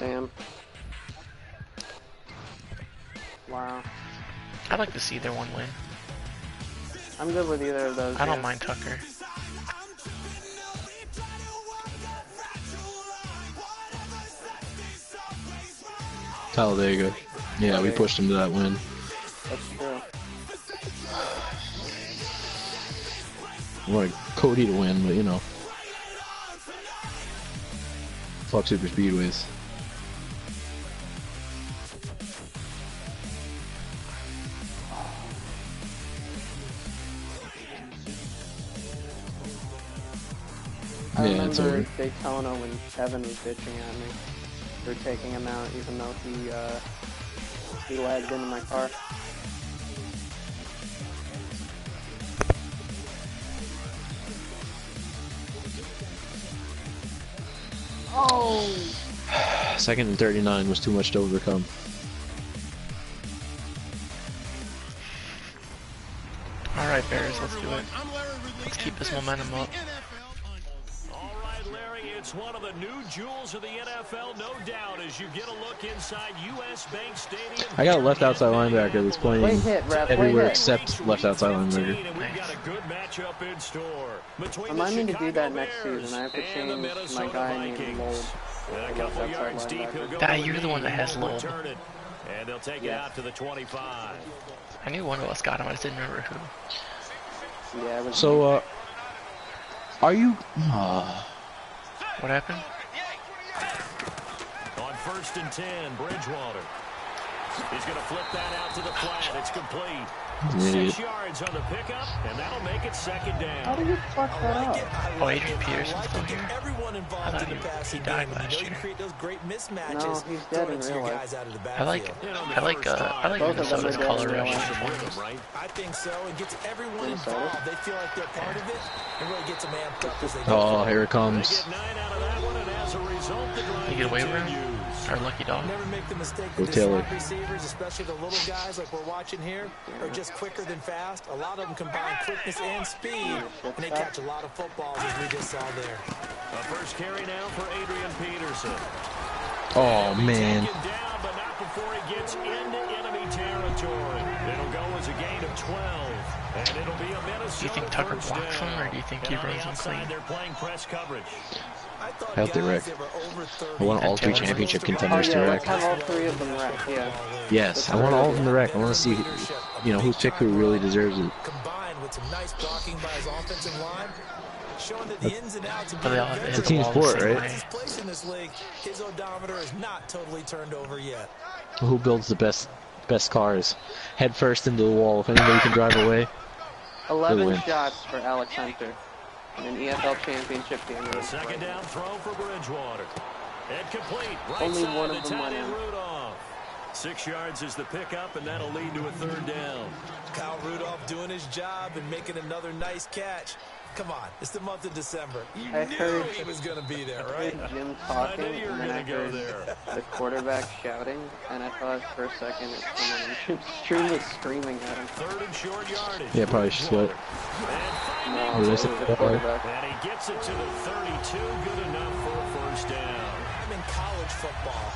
Damn. Wow. I'd like to see either one win. I'm good with either of those. I don't mind Tucker. Talladega. Yeah, we pushed him to that win. That's true. I wanted Cody to win, but you know. Fuck super speedways. I Yeah, it's remember over. Daytona when Kevin was bitching at me for taking him out, even though he lagged into my car. Oh! Second and 39 was too much to overcome. Alright, Bears, let's do it. Let's keep this momentum up. Alright, Larry, it's one of the new jewels of the NFL, no doubt, as you get a look inside US Bank Stadium. I got a left outside linebacker that's playing Wait, hit, ref, everywhere wait, except left outside linebacker. We've got a good matchup in store. Remind me to do that next season. I have to change my guy named Mold. And a couple yards deep, he'll go Dad, you're the one that has Loeb. And they'll take it out to the 25. I knew one of us got him, I just didn't remember who. Yeah, it was So, are you... What happened? On 1st and 10, Bridgewater. He's going to flip that out to the flat. It's complete. 6 yards on the pickup, and that'll make it 2nd down. How did you fuck that up? Oh, Adrian Peterson's still here? Everyone I involved thought in the passing he died game. last You year. create those great mismatches. No, he's dead in real life. guys out of the I like Both of them Minnesota's are dead color in real rush. life. Right? I think so. It gets everyone Minnesota? involved. They feel like they're part of it, and really gets them amped up as they go. Oh, here it comes. They get 9 out of that one, and as a result, the drive You get away with continues. him? Our lucky dog. Never make the mistake Go that the Taylor. slot receivers, especially the little guys like we're watching here, are just quicker than fast. A lot of them combine quickness and speed, and they catch a lot of footballs as we just saw there. A first carry now for Adrian Peterson. Oh, man. Taken down, but not before he gets into enemy territory. It'll go as a gain of 12, and it'll be a Minnesota. Do you think Tucker first blocks down. him, or do you think he And on runs the him outside, clean? they're playing press coverage. Healthy wreck. I want all 3 championship Oh contenders to yeah, wreck. let's have all 3 of them wreck, yeah. Yes, I want all of them to wreck. I want to see, you know, whose pick who really deserves it. Combined with some nice blocking by his offensive line, showing that the ins and outs of But they all being It's a hit team the ball the sport, same right? way. his place in this league, his odometer is not totally turned over yet. Who builds the best cars? Head first into the wall. If anybody can drive away, 11 win. shots for Alex Hunter in an EFL championship game. The second down throw for Bridgewater. And complete. Right Only side one of of the them tight went end in. Rudolph. 6 yards is the pickup, and that'll lead to a 3rd down. Kyle Rudolph doing his job and making another nice catch. Come on, it's the month of December. You I knew heard- he was going to be there, I right? heard Jim I talking, knew you were and then I going to go heard there. the quarterback shouting, and I thought for a second it someone Stream was screaming at him. 3rd and short yardage. yeah, probably should split. And No, Oh, it they was said the that way. quarterback. And he gets it to the 32. Good enough for a 1st down. I'm in college football.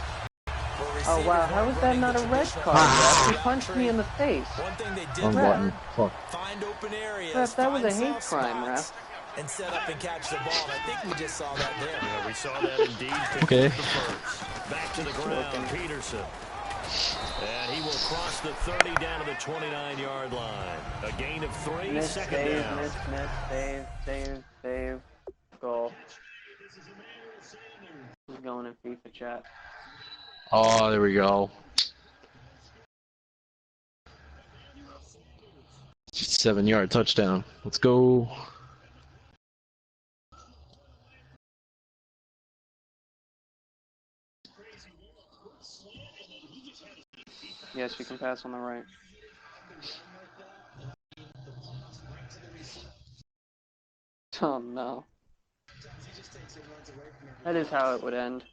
Oh wow, how was that not a red card, ref? He punched me in the face. One thing they did Wrong button. Fuck. find open areas, Ref, that was a find hate soft crime, spots, and set up and catch the ball. And I think we just saw that there. Yeah, we saw that indeed. Okay. The first. Back to the ground, Peterson. And he will cross the 30 down to the 29-yard line. A gain of 3, Miss, 2nd save, down. save, goal. He's going in FIFA chat. Oh, there we go. 7-yard touchdown. Let's go. Yes, you can pass on the right. Oh no. That is how it would end.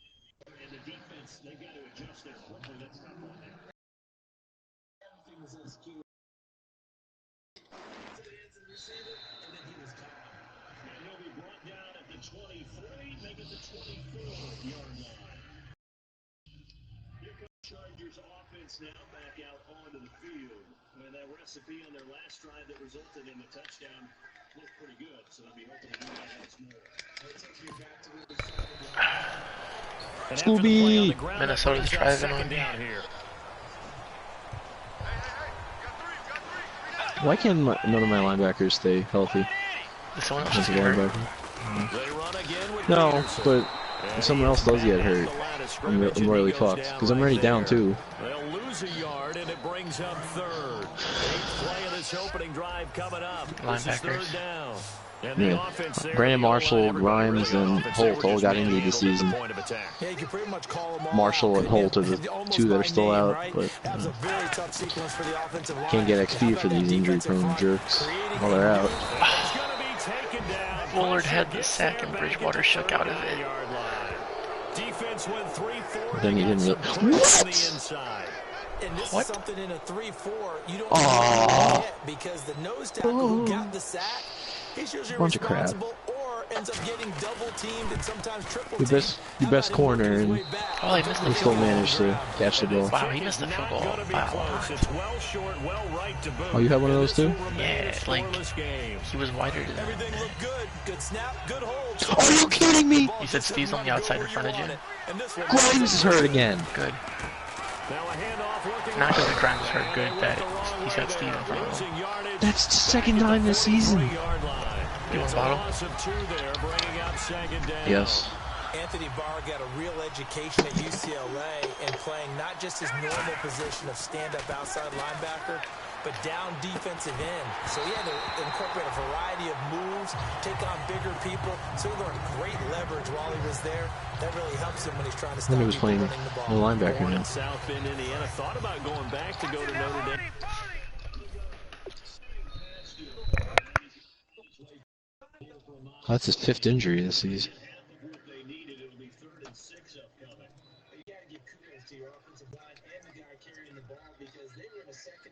offense now back out onto the field. Well, that recipe on their last drive that resulted in the touchdown looked pretty good, so they'll be hoping to do that once more. And after the play on the ground, Minnesota's driving on me. Why can't none of my linebackers stay healthy? Did someone else As just a get hurt? linebacker? No, but if someone else does get hurt, I'm really fucked. Because I'm already down 2. They'll lose a yard, and it brings up 3rd. 8th play of this opening drive coming up. This is 3rd down. And the offense there, Brandon Marshall, Grimes, and Holt all got injured this season. Yeah, you can pretty much call them all Marshall out. and Holt are the 2 that are still out, Right? but That was a very tough sequence for the offensive line. can't get XP for these injury-prone jerks while they're out. Woolard had the sack and Bridgewater shook out of it. Defense went 3-4. Then he didn't really... What? And this What? is something in a 3-4 you don't really get, because the nose tackle who got the sack, he's usually Bunch of crap. responsible or ends up getting double teamed and sometimes triple Your teamed. best corner, and Oh, he missed the he still field goal. managed to catch the ball. Wow, he missed the field goal. Wow. Oh, you have one of those too? Yeah, like, he was wider than that. Everything looked good. Good snap, good hold. Are you kidding me? He said Steve's on the outside in front of you. Grimes is hurt again. Good. Not because the Grimes is hurt, good that he's got Steve in front of him. That's the 2nd time this season. You want a bottle? Yes. Anthony Barr got a real education at UCLA and playing not just his normal position of stand-up outside linebacker, but down defensive end. So he had to incorporate a variety of moves, take on bigger people. So he learned great leverage while he was there. That really helps him when he's trying to stop Then he was people playing running the ball. no linebacker now. South Bend, Indiana, thought about going back to go to Notre Dame. That's his 5th injury this season.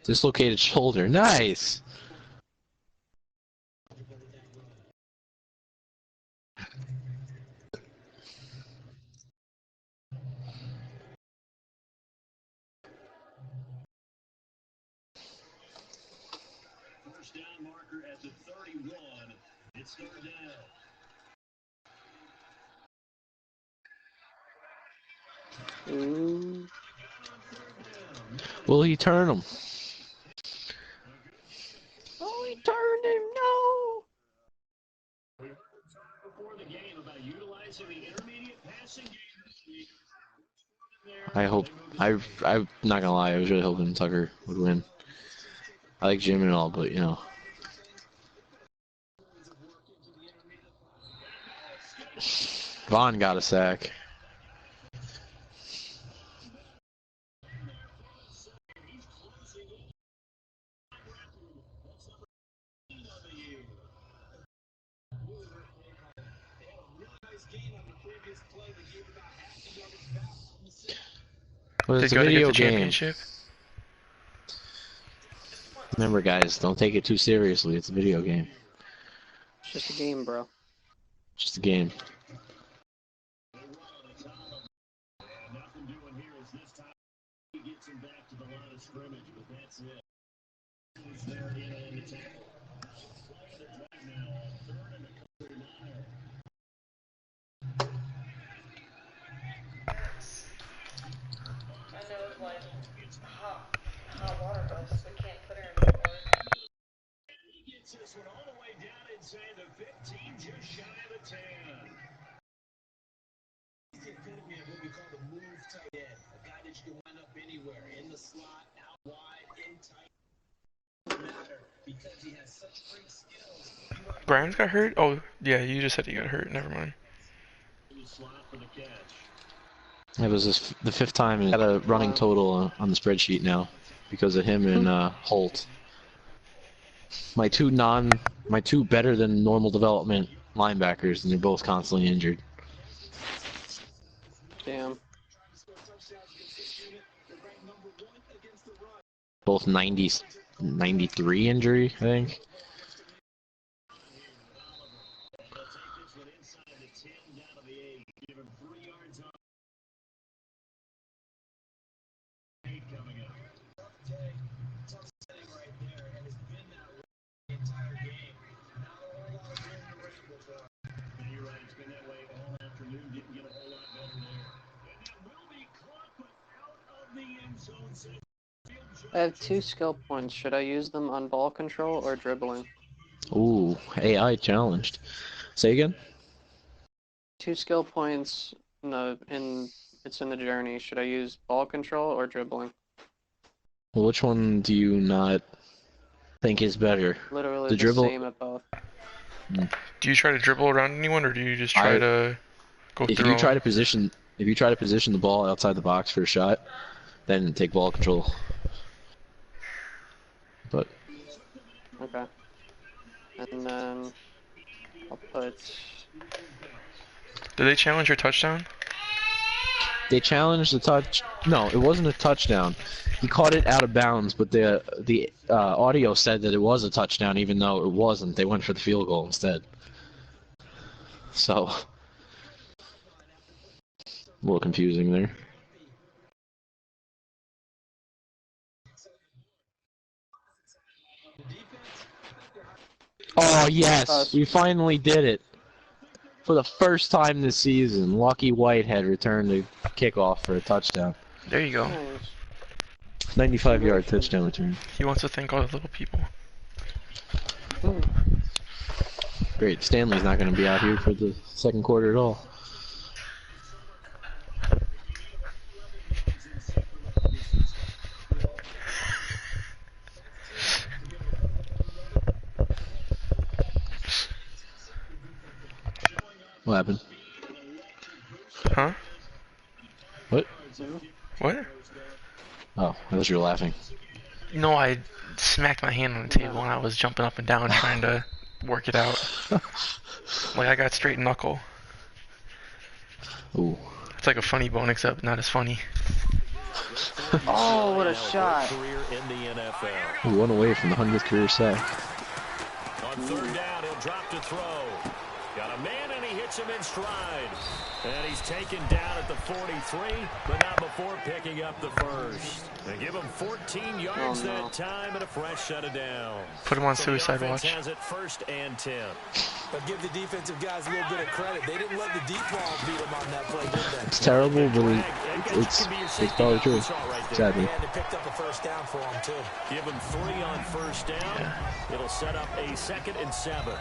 Dislocated shoulder. Nice. First down marker at the 31. It's third down. Ooh. Will he turn him? Oh, he turned him. No. Before the game about utilizing the intermediate passing game this week. I hope. I'm not gonna lie. I was really hoping Tucker would win. I like Jim and all, but you know. Vaughn got a sack. But Did it's you a go to get video the game. championship? Remember, guys, don't take it too seriously. It's a video game. It's just a game, bro. Just a game. Nothing doing here is this time he gets him back to the line of scrimmage, but that's it. He's there in the tackle. Now on 3rd and a 9. I know it's like hot water, but we can't put her in the water. He gets this one all the way down inside the 15, just shy of the 10. He's the epitome of what we call the move tight end. A guy that you can line up anywhere, in the slot, out wide, in tight. Matter because he has such great skills. Grimes got hurt? Oh, yeah, you just said he got hurt. Never mind. Slot for the catch. It was the 5th time. He got a running total on the spreadsheet now because of him and Holt. My two better than normal development linebackers, and they're both constantly injured. Damn. Both 93 injury, I think. Coming up. I have 2 skill points. Should I use them on ball control or dribbling? Ooh, AI challenged. Say again? 2 skill points it's in the journey. Should I use ball control or dribbling? Well, which one do you not think is better? Literally The the dribble- same at both. Do you try to dribble around anyone, or do you just try to go If through you try them? to position, if you try to position the ball outside the box for a shot, then take ball control. But Okay. And then I'll put. Did they challenge your touchdown? they challenged the touch. No, it wasn't a touchdown. He caught it out of bounds, but the audio said that it was a touchdown, even though it wasn't. They went for the field goal instead. So, a little confusing there. Oh yes, we finally did it. For the first time this season, Lucky Whitehead returned a kickoff for a touchdown. There you go. 95-yard touchdown return. He wants to thank all the little people. Great. Stanley's not going to be out here for the second quarter at all. What happened? Huh? What? What? Oh, I thought you were laughing. No, I smacked my hand on the table and I was jumping up and down trying to work it out. Like I got straight knuckle. Ooh. It's like a funny bone, except not as funny. Oh, what a shot! Career in the NFL. Ooh, one away from the 100th career sack. On third down, he'll drop to throw. Got a man and he hits him in stride. And he's taken down at the 43, but not before picking up the first. They give him 14 yards that time and a fresh set of downs. Put him on So the suicide offense watch. has it first and 10. But give the defensive guys a little bit of credit. They didn't let the deep ball beat them on that play, did they? It's terrible, but it's probably true. Sadly. And they picked up a first down for them, too. Give him 3 on first down. It'll set up a 2nd and 7.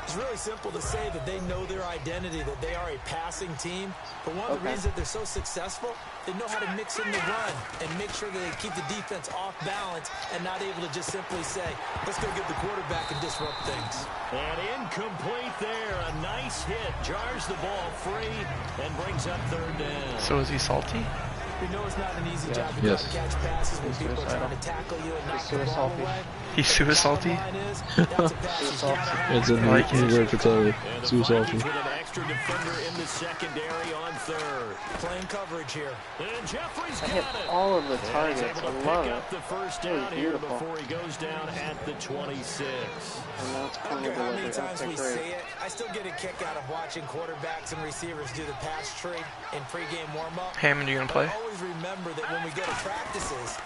It's really simple to say that they know their identity, that they are a passing team. But one of the reasons that they're so successful, they know how to mix in the run and make sure that they keep the defense off balance and not able to just simply say, let's go get the quarterback and disrupt things. And incomplete there. A nice hit. Jars the ball free and brings up third down. So is he salty? We know it's not an easy job to Yes. catch passes when people are trying to tackle you and knock the ball away. He's suicidal. It's a new word for Taylor. And the Suicide. Vikings with an extra defender in the secondary on third. Playing coverage here. And Jeffrey's I got hit it. all of the And he's targets. able to I love pick it. up the first That was down here beautiful. before he goes down at the 26. And that's I don't plenty care how many delivery. times Okay, we great. say it, I still get a kick out of watching quarterbacks and receivers do the pass tree in pregame warm-up. Hammond, you gonna play? But always remember that when we go to practices,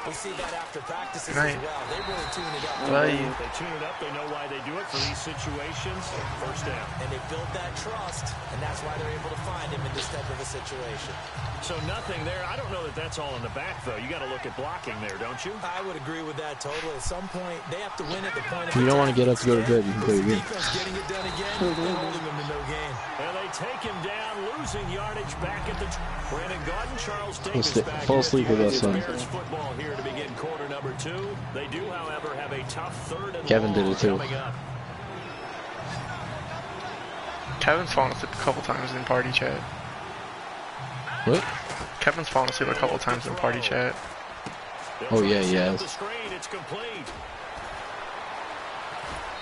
we see that after practices Right. as well. They really tune it up. Well, They tune it up. They know why they do it for these situations. First down. And they build that trust, and that's why they're able to find him in this type of a situation. So nothing there. I don't know that that's all in the back, though. You got to look at blocking there, don't you? I would agree with that totally. At some point, they have to win at the point of You don't want to attack. get up to go to bed. You can play your game. Defense getting it done again, they're holding them to no gain. And they take him down, losing yardage back at the... Brandon Gaudin, Charles Davis back. Fall asleep with us, It's son. Bears football here to begin quarter number 2. They do, however, have a tough third and Kevin long did it too. coming up. Kevin's fallen asleep a couple times in party chat. What? Kevin's fallen asleep a couple times in party chat. Oh, yeah, Set yeah. up the screen, it's complete.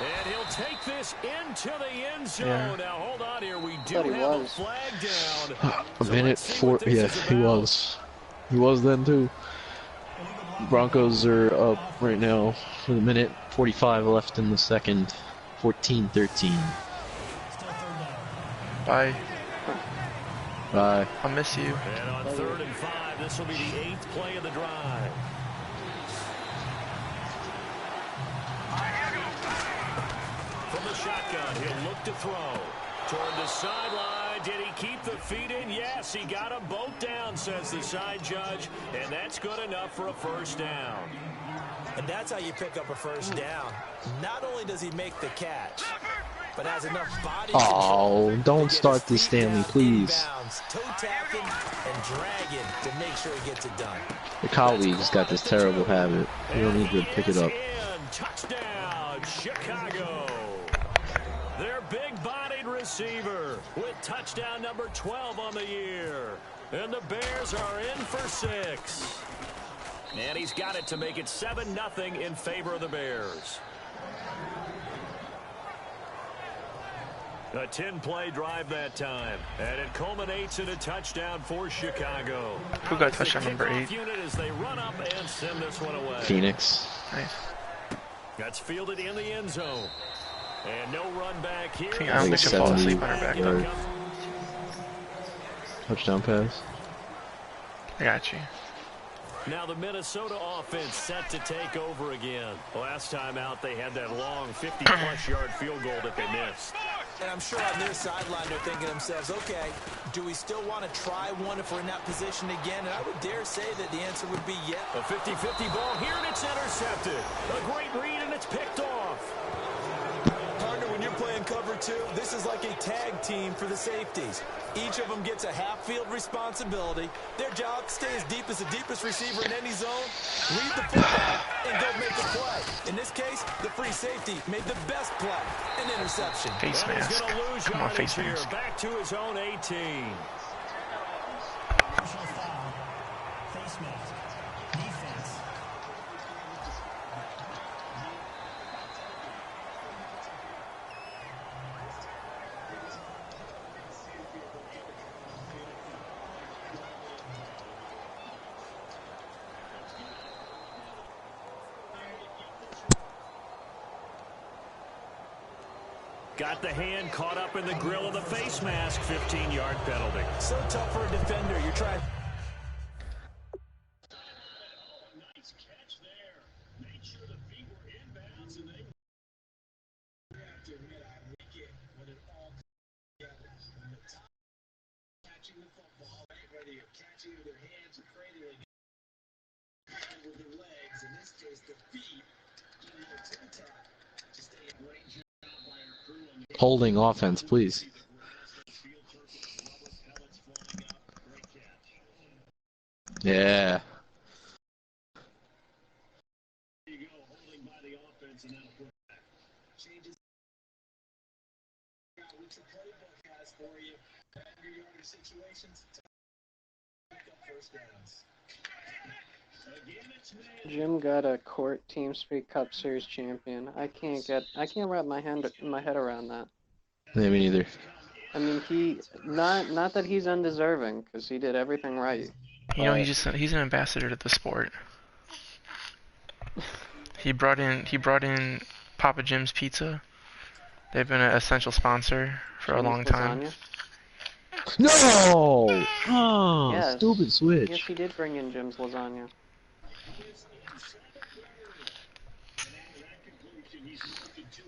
And he'll take this into the end zone. Yeah. Now hold on here. We do Thought he have a was. flag down. A So minute let's see four. what this Yeah, is he about. was. He was then too. Broncos are up right now with a minute 45 left in the second. 14-13. Bye. Bye. I'll miss you. And on 3rd and 5, this will be the 8th play of the drive. From the shotgun, he'll look to throw. Toward the sideline, did he keep the feet in? Yes, he got them both down, says the side judge, and that's good enough for a first down. And that's how you pick up a first down. Not only does he make the catch, but has enough body control. Oh, don't start this, Stanley, please. Toe tapping and dragging to make sure he gets it done. The colleagues got this terrible habit. You don't need to pick it up. Touchdown, Chicago. Their big-bodied receiver with touchdown number 12 on the year. And the Bears are in for 6. And he's got it to make it 7-0 in favor of the Bears. A 10-play drive that time, and it culminates in a touchdown for Chicago. Who got touchdown number 8? Unit as they run up and send this one away. Phoenix. Nice. That's fielded in the end zone. And no run back here. I don't think she'll fall asleep on her back. Yard. Touchdown pass. I got you. Now the Minnesota offense set to take over again. Last time out, they had that long 50-plus yard field goal that they missed. And I'm sure on their sideline they're thinking to themselves, okay, do we still want to try one if we're in that position again? And I would dare say that the answer would be yes. A 50-50 ball here, and it's intercepted. A great read, and it's picked off. Partner, when you're playing cover 2, this is like a tag team for the safeties. Each of them gets a half-field responsibility. Their job, stay as deep as the deepest receiver in any zone, read the football, and go make a play. In this case, the free safety made the best play, an interception. Face mask. Come on, face mask. Back to his own 18. Personal foul. Face mask. Defense. Got the hand caught up in the grill of the face mask. 15-yard penalty. So tough for a defender. You're trying. Nice catch there. Made sure the feet were inbounds, and they have to admit, I like it when it all comes together. From the top, catching the football, whether you're catching with your hands or cradling it with your legs. In this case, the feet. Give you a toe tap to stay in range. Holding offense, please. Yeah. Jim got a court TeamSpeak Cup Series champion. I can't wrap my head around that. Yeah, me neither. I mean, not that he's undeserving, because he did everything right. You know, he's an ambassador to the sport. He brought in Papa Jim's Pizza. They've been an essential sponsor for a long time. Lasagna? No! Oh, Yes. stupid switch. Yes, he did bring in Jim's Lasagna.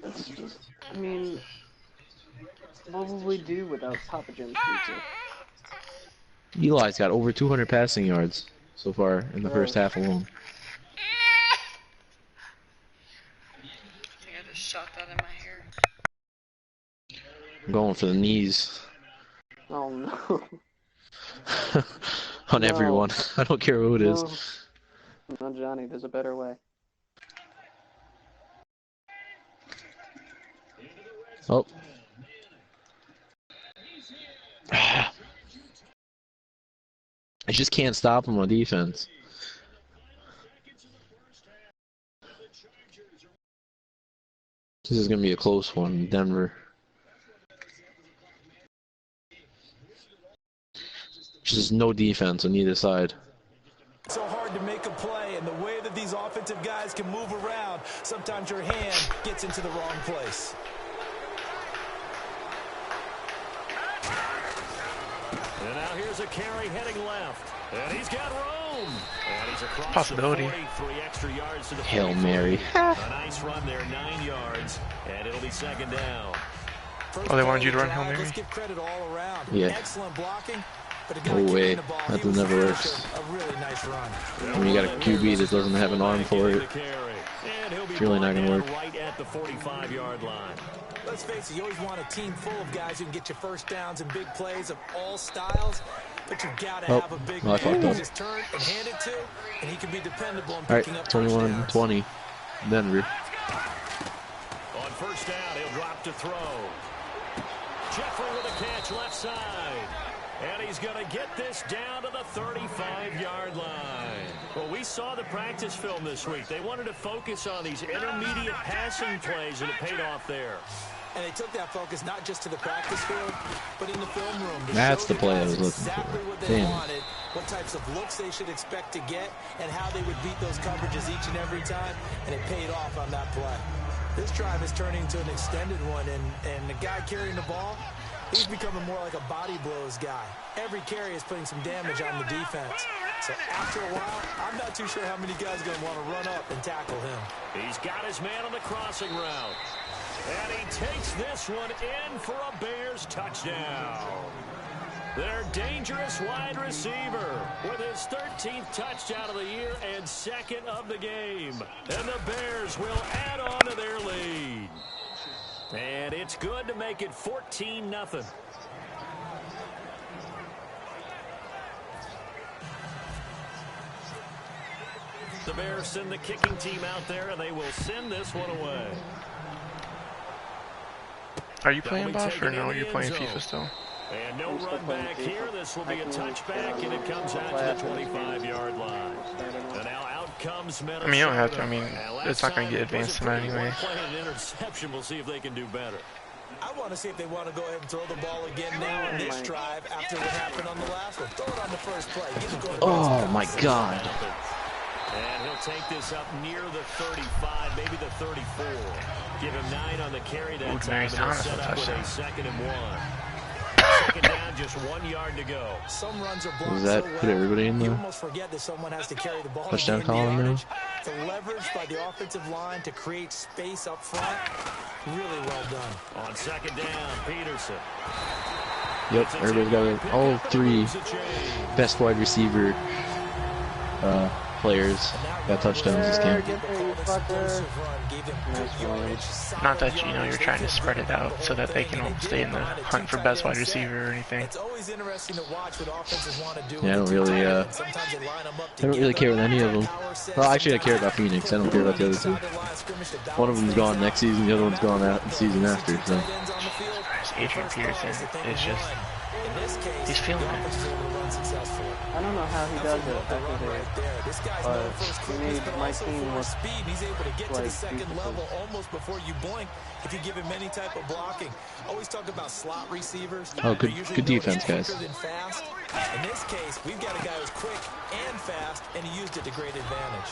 That's just, I mean, what would we do without Papa Jim's Pizza? Eli's got over 200 passing yards so far in the first half alone. I just shot that in my hair. I'm going for the knees. Oh no. On No. everyone. I don't care who it is. No, Johnny, there's a better way. Oh. I just can't stop him on defense. This is going to be a close one, Denver. Just no defense on either side. So hard to make a play, and the way that these offensive guys can move around, sometimes your hand gets into the wrong place. And now here's a carry heading left. And he's got room. And he's across Possibility. the 40, 3 extra yards to the Hail 43. Mary. A nice run there, 9 yards. And it'll be second down. First Oh, they play wanted you to of run the Hail drive, Mary? let's give credit all around. Yeah. Excellent blocking. But a guy No way. carrying the ball, That he was never able to works. finish a really nice run. When you got a QB that doesn't have an arm for it, it's really not going to work. Right at the 45-yard line. Let's face it, you always want a team full of guys who can get you first downs and big plays of all styles, but you've got to have a big man fucked who up. just turn and hand it to, and he can be dependable in All right, picking up touchdowns. 21-20, Denver. On first down, he'll drop to throw. Jeffrey with a catch left side. And he's going to get this down to the 35-yard line. Well, we saw the practice film this week. They wanted to focus on these intermediate passing plays, and it paid off there. And they took that focus not just to the practice field, but in the film room. That's the play I was looking exactly for. what they Damn. wanted, what types of looks they should expect to get, and how they would beat those coverages each and every time, and it paid off on that play. This drive is turning into an extended one, and the guy carrying the ball, he's becoming more like a body blows guy. Every carry is putting some damage on the defense. So after a while, I'm not too sure how many guys are going to want to run up and tackle him. He's got his man on the crossing route. And he takes this one in for a Bears touchdown. Their dangerous wide receiver with his 13th touchdown of the year and second of the game. And the Bears will add on to their lead. And it's good to make it 14-0. The Bears send the kicking team out there, and they will send this one away. Are you playing Bosch or no? You're playing FIFA still? And no run back here. This will be a touchback, and it comes out to the 25-yard line. And now out comes Minnesota. I mean, you don't have to. I mean, And it's not going to get last time it advanced was a tonight pretty anyway. well-played interception. We'll see if they can do better. I want to see if they want to go ahead and throw the ball again now on this drive after what happened on the last one. Throw it on the first play. Get it going. Oh, my God. And he'll take this up near the 35, maybe the 34. Give him 9 on the carry that time, and he'll set up with a 2nd and 1. Second down, just 1 yard to go. Some runs are blocked Does that so put well, everybody in you the almost forget that someone has to carry the ball. touchdown to gain column now? yardage. The leverage by the offensive line to create space up front, really well done. On second down, Peterson. Yep, everybody's got it. All three best wide receiver players got touchdowns this game. Not that, you know, you're trying to spread it out so that they can all stay in the hunt for best wide receiver or anything. It's always interesting to watch what offenses want to do. Yeah, I don't really, Sometimes they line them up I don't really care with any of them. Well, actually, I care about Phoenix. I don't care about the other two. One of them's gone next season, the other one's gone out the season after. So Adrian Peterson is just, he's feeling it. I don't know how he does it effectively, but he made my team look He's able to get to the like second beautiful. level almost before you blink if you give him any type of blocking. Always talk about slot receivers. Oh, good- They usually good know it's defense, guys. quicker than fast. In this case, we've got a guy who's quick and fast, and he used it to great advantage.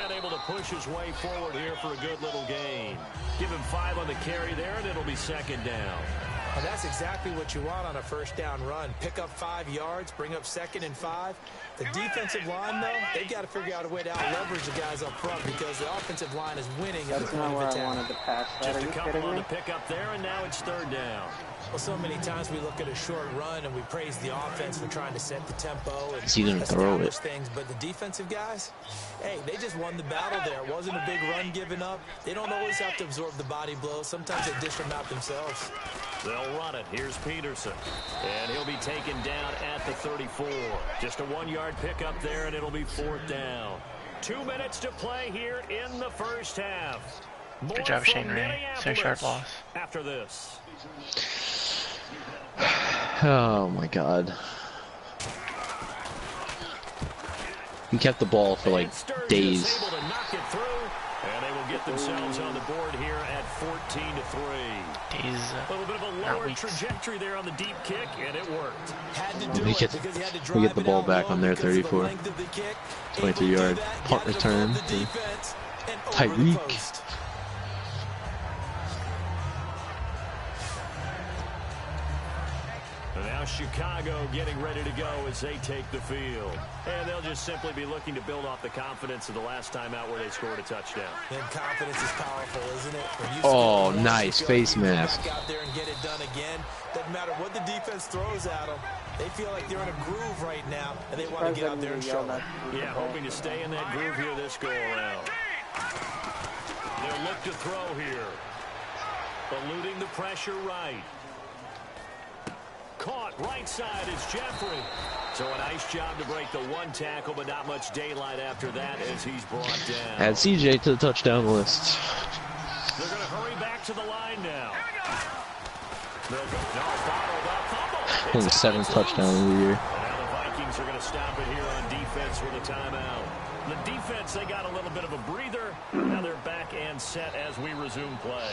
And able to push his way forward here for a good little gain. Give him 5 on the carry there, and it'll be second down. And that's exactly what you want on a first down run. Pick up 5 yards, bring up 2nd and 5. The defensive line, though, they've got to figure out a way to out-leverage the guys up front because the offensive line is winning at the That's point not of where I attack. wanted to pass that. Just Are a you couple kidding on me? the pickup there, and now it's 3rd down. Well, so many times we look at a short run and we praise the offense for trying to set the tempo and He's gonna throw it. establish things, but the defensive guys, hey, they just won the battle there. It wasn't a big run given up. They don't always have to absorb the body blows. Sometimes they dish them out themselves. They'll run it. Here's Peterson. And he'll be taken down at the 34. Just a 1-yard pickup there, and it'll be 4th down. 2 minutes to play here in the first half. More Good job, from Shane Ray. So sharp Minneapolis loss. after this. Oh my God. He kept the ball for like And Sturgis days. able to knock it through, and they will get themselves on the board here at 14-3. He's A little bit of a not lower weeks. trajectory there on the deep kick, and it worked. Had to do We it get- because he had to we drive get the it ball out back low on their because of the 34. length of the kick. 23-yard Able to do that, punt got it return above the to defense and over the Tyreek. post. And now Chicago getting ready to go as they take the field. And they'll just simply be looking to build off the confidence of the last time out where they scored a touchdown. And confidence is powerful, isn't it? When you Oh, score once, nice you feel like face you can mask. back out there and get it done again. Doesn't matter what the defense throws at them. They feel like they're in a groove right now, and they want to get out there and show them. Yeah, hoping to stay in that groove here this go-around. They'll look to throw here. Eluding the pressure right. Caught right side is Jeffrey. So a nice job to break the one tackle, but not much daylight after that as he's brought down. Add CJ to the touchdown list. They're going to hurry back to the line now. They'll go. No, bottled up. Fumble. Only 7th touchdown of the year. Now the Vikings are going to stop it here on defense with a timeout. The defense, they got a little bit of a breather. Now they're back and set as we resume play.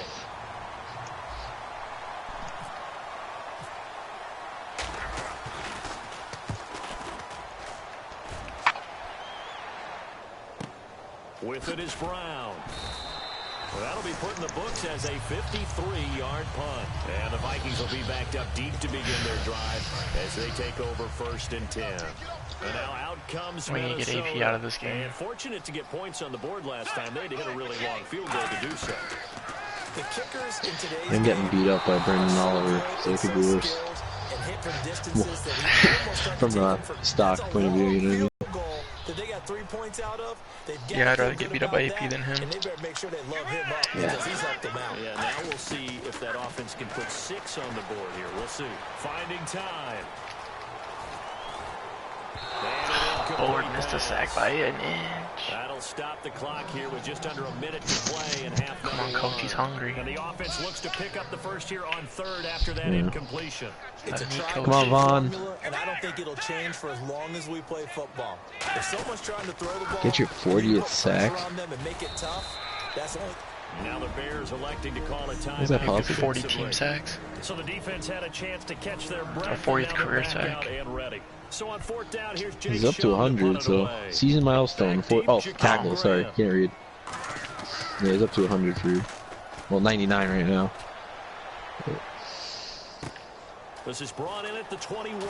With it is Brown. Well, that'll be put in the books as a 53-yard punt. And the Vikings will be backed up deep to begin their drive as they take over 1st and 10. And now out comes We need to get AP out of this game. And fortunate to get points on the board last time. They had to hit a really long field goal to do so. The kickers in today's I'm getting game beat up by Brendan Oliver, so it could be worse. and hit from distances that he almost tried to From take a them for. stock That's a point of view, long you know what I mean? field goal that they got 3 points out of. They've got Yeah, I'd to rather feel get good beat up by about AP than that, him. And they better make sure they love him up Yeah. because he's helped them out. Yeah, now we'll see if that offense can put 6 on the board here. We'll see. Finding time. Bullard missed a sack by an inch. That'll stop the clock here with just under a minute to play in half Come on, number coach, one. he's hungry. And the offense looks to pick up the first here on 3rd after that Yeah. incompletion. It's a Let me tried coach. Come on, and Vaughn. formula, and I don't think it'll change for as long as we play football. If someone's trying to throw the ball, Get your and 40th you put pressure sack. on them and make it tough, that's only. Now the Bears electing to call a timeout. Is that possible? 40 defensively. team sacks. So the defense had a chance to catch their breath. A 40th and now they're career back sack. out and ready. So on 4th down, here's Jake He's up to Schoen 100, punt it so away. season milestone. Oh, tackle, sorry, can't read. Yeah, he's up to 100 for, well, 99 right now. This is brought in at the 21.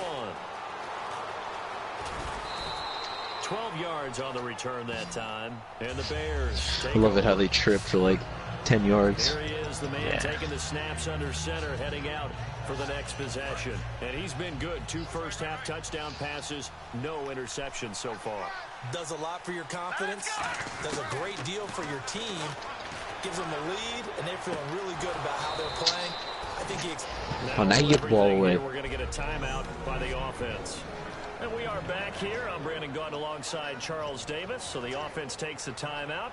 12 yards on the return that time. And the Bears take I love it how over. they trip for like 10 yards. Here he is, the man Yeah. taking the snaps under center, heading out for the next possession. And he's been good. 2 first-half touchdown passes, no interceptions so far. Does a lot for your confidence, does a great deal for your team, gives them a lead, and they're feeling really good about how they're playing. I think he. Oh, now you get the ball everything away. here, we're going to get a timeout by the offense. And we are back here. I'm Brandon Gaunt alongside Charles Davis. So the offense takes a timeout.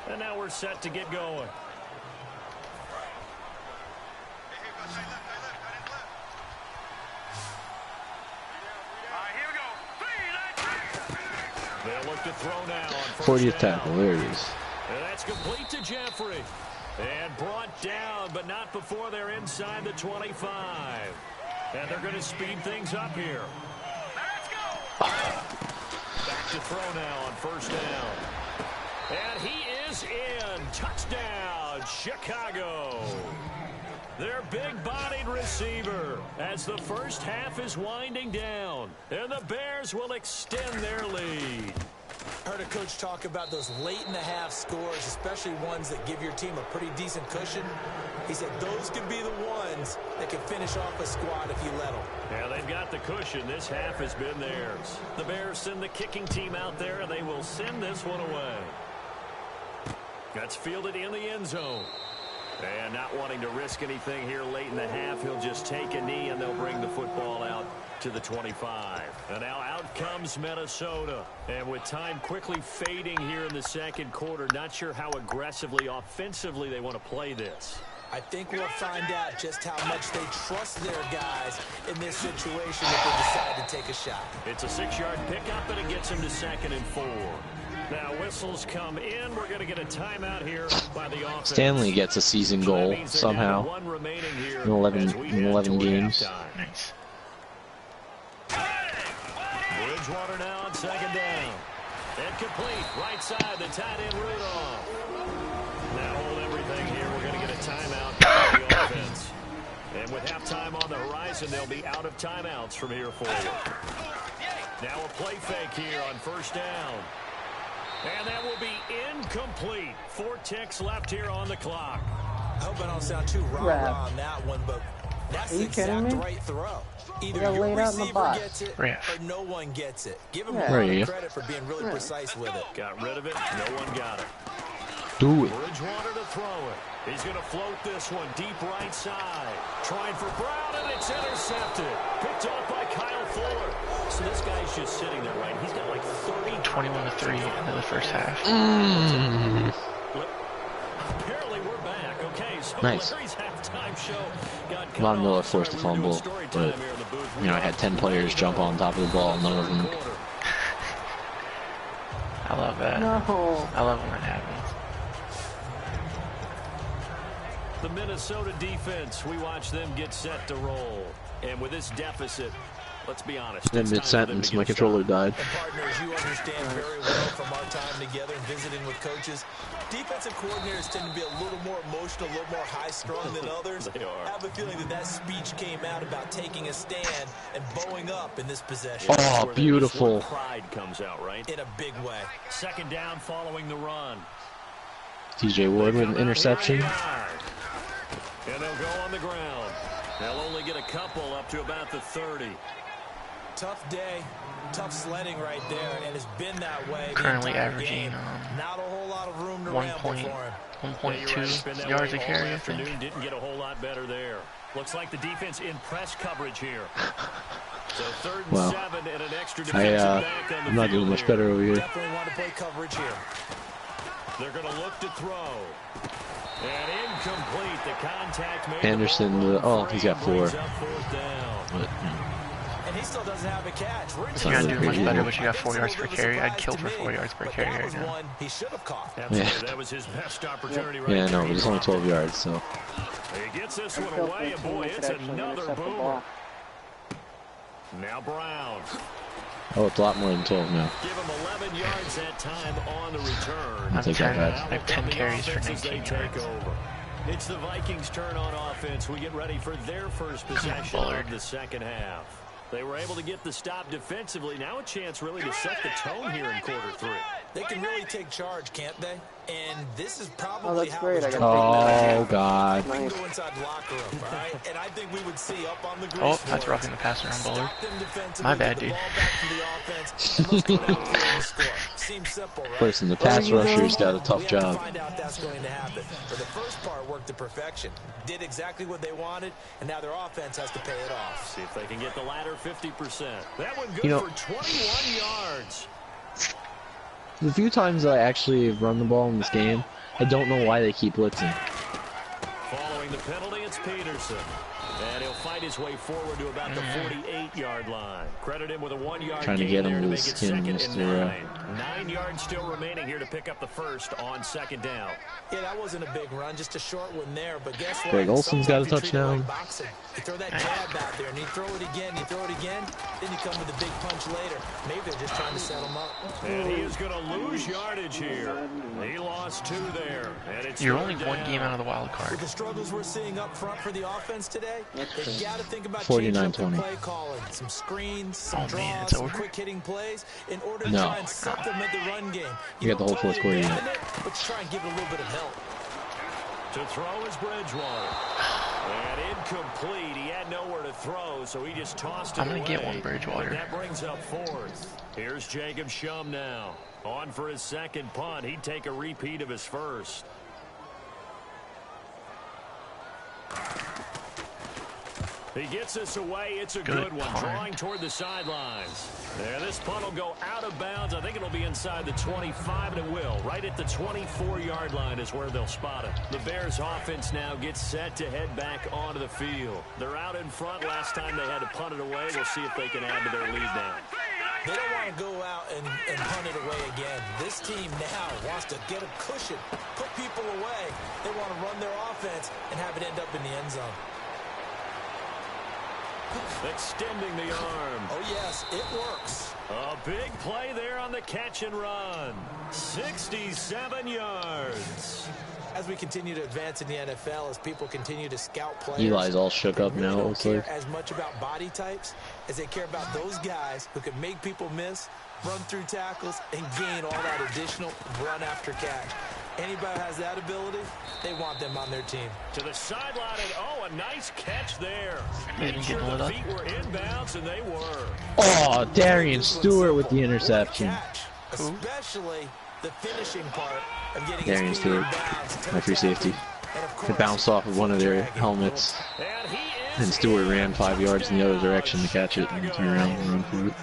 And now we're set to get going. They'll look to throw now on 40th down. tackle, there it is. And that's complete to Jeffrey. And brought down, but not before they're inside the 25. And they're going to speed things up here. Back to throw now on 1st down. And he is in. Touchdown, Chicago. Their big-bodied receiver as the first half is winding down. And the Bears will extend their lead. Heard a coach talk about those late-in-the-half scores, especially ones that give your team a pretty decent cushion. He said those could be the ones that can finish off a squad if you let them. Yeah, they've got the cushion. This half has been theirs. The Bears send the kicking team out there, and they will send this one away. That's fielded in the end zone. And not wanting to risk anything here late in the half, he'll just take a knee, and they'll bring the football out to the 25. And now out comes Minnesota. And with time quickly fading here in the second quarter, not sure how aggressively, offensively they want to play this. I think we'll find out just how much they trust their guys in this situation if they decide to take a shot. It's a 6-yard pickup, and it gets him to 2nd and 4. Now whistles come in. We're going to get a timeout here by the offense. Stanley gets a season So that goal means they're down to somehow 1 remaining here in 11 as we in head 11 toward games. halftime. Nice. Bridgewater now on 2nd down. And complete. Right side, the tight end Rudolph. Now hold everything here. We're going to get a timeout by the offense. And with halftime on the horizon, they'll be out of timeouts from here forward. Now a play fake here on first down. And that will be incomplete. 4 ticks left here on the clock. I hope I don't sound too rah-rah on that one, but that's the exact right throw. Either your receiver gets it or no one gets it. Give him a lot of credit for being really precise with it. Got rid of it. No one got it. Do it. Bridgewater to throw it. He's going to float this one deep right side. Trying for Brown, and it's intercepted. Picked off by Kyle Fuller. So this guy's just sitting there, right? He's got like 21-3 into the first half. Apparently we're back. Okay, so nice. Larry's halftime show got Von Miller forced a fumble, but you know I had 10 players jump on top of the ball, none of them. I love that. No. I love when that happens. The Minnesota defense, we watch them get set to roll. And with this deficit, let's be honest. Then mid-sentence, my controller died. And partners, you understand very well from our time together and visiting with coaches, defensive coordinators tend to be a little more emotional, a little more high-strung than others. They are. I have a feeling that speech came out about taking a stand and bowing up in this possession. Oh, beautiful. Pride comes out, right? In a big way. Second down following the run. TJ Ward with an interception. And they'll go on the ground. They'll only get a couple up to about the 30. Tough day, tough sledding right there, and it's been that way. Currently averaging not a whole lot of room to ramble for him. 1.2 yards a carry, I think. Didn't get a whole lot better there. Looks like the defense in press coverage here. So 3rd and 7 and an extra defensive back on the I'm not doing much better over here. Definitely want to play coverage here. They're going to look to throw. And incomplete. The contact made. Anderson, he's got 4. But, and he still doesn't have a catch. You're not doing much better, but you got 4 yards per carry. I'd kill for 4 yards per carry right now. He should have caught. That was his best opportunity right yeah, no, there. but it's only 12 yards, so. He gets this one away, and boy, it's another boomer. Now Brown. Oh, it's a lot more than 12 now. Give him 11 yards that time on the return. I'll take that, guys. I have 10 carries for 19 yards. It's the Vikings' turn on offense. We get ready for their first possession of the second half. They were able to get the stop defensively. Now a chance really to set the tone here in quarter 3. They can really take charge, can't they? And this is probably that's great. Oh, God. We can go inside the locker room, all right? And I think we would see up on the grease. Oh, that's roughing the passer on Bullard. My bad, dude. Seems simple, right? Listen, the pass rusher's got a tough job. Find out that's going to happen. But the first part worked to perfection. Did exactly what they wanted, and now their offense has to pay it off. See if they can get the latter 50%. That one good for 21 yards. The few times I actually run the ball in this game, I don't know why they keep blitzing. Following the penalty, it's Peterson. And he'll fight his way forward to about the 48-yard line. Credit him with a 1-yard Trying to gain get him there to to make it skin 2nd Mr. and 9. 9 yards still remaining here to pick up the first on 2nd down. Yeah, that wasn't a big run, just a short one there. But guess what? Greg Olson's got a touchdown. Like boxing. You throw that jab out there, and you throw it again, you throw it again, then you come with a big punch later. Maybe they're just trying to set him up. And he is going to lose yardage here. He lost 2 there. And it's You're only 1 game out of the wild card. With the struggles we're seeing up front for the offense today, they've got to think about 49-20. play calling, some screens, some draws, man, it's some over. quick hitting plays in order to try and supplement the run game. You got the whole fourth quarter yet. But try and give it a little bit of help. To throw is Bridgewater. And incomplete. He had nowhere to throw, so he just tossed it I'm going to away. get one Bridgewater. And that brings up 4th. Here's Jacob Shum now. On for his second punt. He'd take a repeat of his first. He gets this away. It's a good one. punt. Drawing toward the sidelines. There, this punt will go out of bounds. I think it'll be inside the 25, and it will. Right at the 24-yard line is where they'll spot it. The Bears offense now gets set to head back onto the field. They're out in front. Last time they had to punt it away. We'll see if they can add to their lead now. They don't want to go out and punt it away again. This team now wants to get a cushion, put people away. They want to run their offense and have it end up in the end zone. Extending the arm. Oh, yes, it works. A big play there on the catch and run. 67 yards. As we continue to advance in the NFL, as people continue to scout players, Eli's all shook up they now. really don't Looks care like. as much about body types as they care about those guys who can make people miss, run through tackles, and gain all that additional run after catch. Anybody who has that ability, they want them on their team. To the sideline, and oh, a nice catch there. Maybe Made sure getting lit the up. feet were inbounds, and they were. Oh, Darian Stewart with the interception. Catch, especially the finishing part of getting Darian his feet Stewart, inbounds. my free safety. And of It course, bounced off of one of their helmets, And he is and Stewart in. ran 5 yards in the other direction to catch it and turn around and run for it.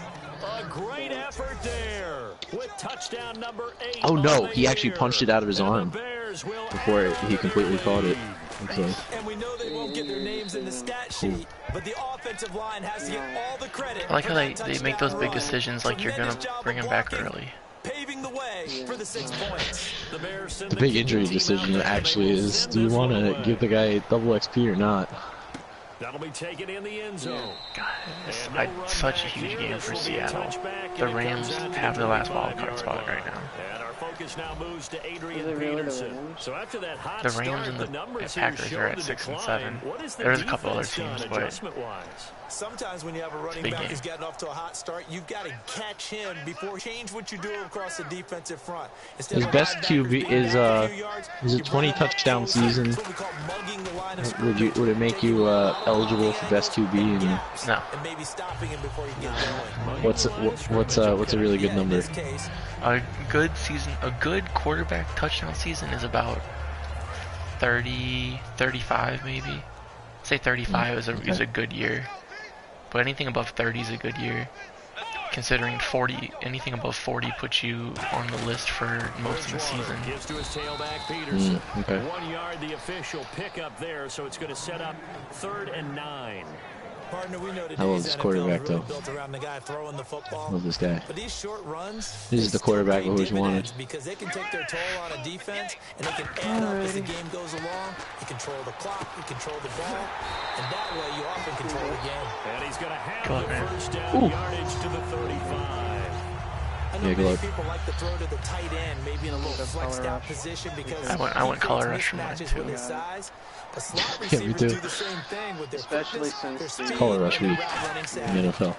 A great effort there with touchdown number 8. Oh on no, the he actually year. punched it out of his And the arm Bears will before add he to completely the caught it. lead. So, and we know they won't get their names in the stat sheet, but the offensive line has to get all the credit. I like for how that they make those touchdown big run. decisions like you're gonna Tremendous job bring of him back blocking, early. paving the way for the 6 points. The Bears send the big injury team decision out there. actually They will is, send do you this want one to away. give the guy double XP or not? That'll be taken in the end zone. God, it's And no run such a back huge here. game This for will be a Seattle. touchback, The and it comes Rams out to have the last 35 wildcard spot yard right line. now. And our focus now moves to Adrian Is it really the Peterson. Rams? So after that hot The start, Rams and the numbers here Packers show are at the 6 and decline. 7. What is the There's a couple other defense done teams, but adjustment-wise? Sometimes when you have a running big back game. who's getting off to a hot start, you've got to catch him before change what you do across the defensive front. Instead His of best linebackers QB being is, back a few yards, is a you 20 bring them up touchdown closer. season. It's what we call mugging the line of Would it make you eligible for best QB? And No. and maybe stopping him before you get going. what's a really good Yeah, in number? this case, A good season, a good quarterback touchdown season is about 30, 35 maybe. Say 35 is a good year, but anything above 30 is a good year. Considering 40, anything above 40 puts you on the list for most of the season. Gives to his tailback, Peterson. Okay. 1 yard, the official pickup there, so it's going to set up 3rd and 9. partner, we know I love today's this NFL quarterback, is really though. built around the guy throwing the football. Love this guy. But these short runs, This is they the quarterback still I pay always wanted. dividends because they can take their toll on a defense and they can add up as the game goes along. You control the clock, you control the ball, and that way you often control the game. And he's going to have Go on, the man. first down Ooh. yardage to the 35. I know Yeah, good many luck. people like to throw to the tight end, maybe in a little flexed out position because I went he color creates rush from mine, mismatches with too. his size. But slot Yeah, me receivers too. do the same thing with their Especially quickness, since their the- speed, Color rush and their week route running in savvy. the NFL.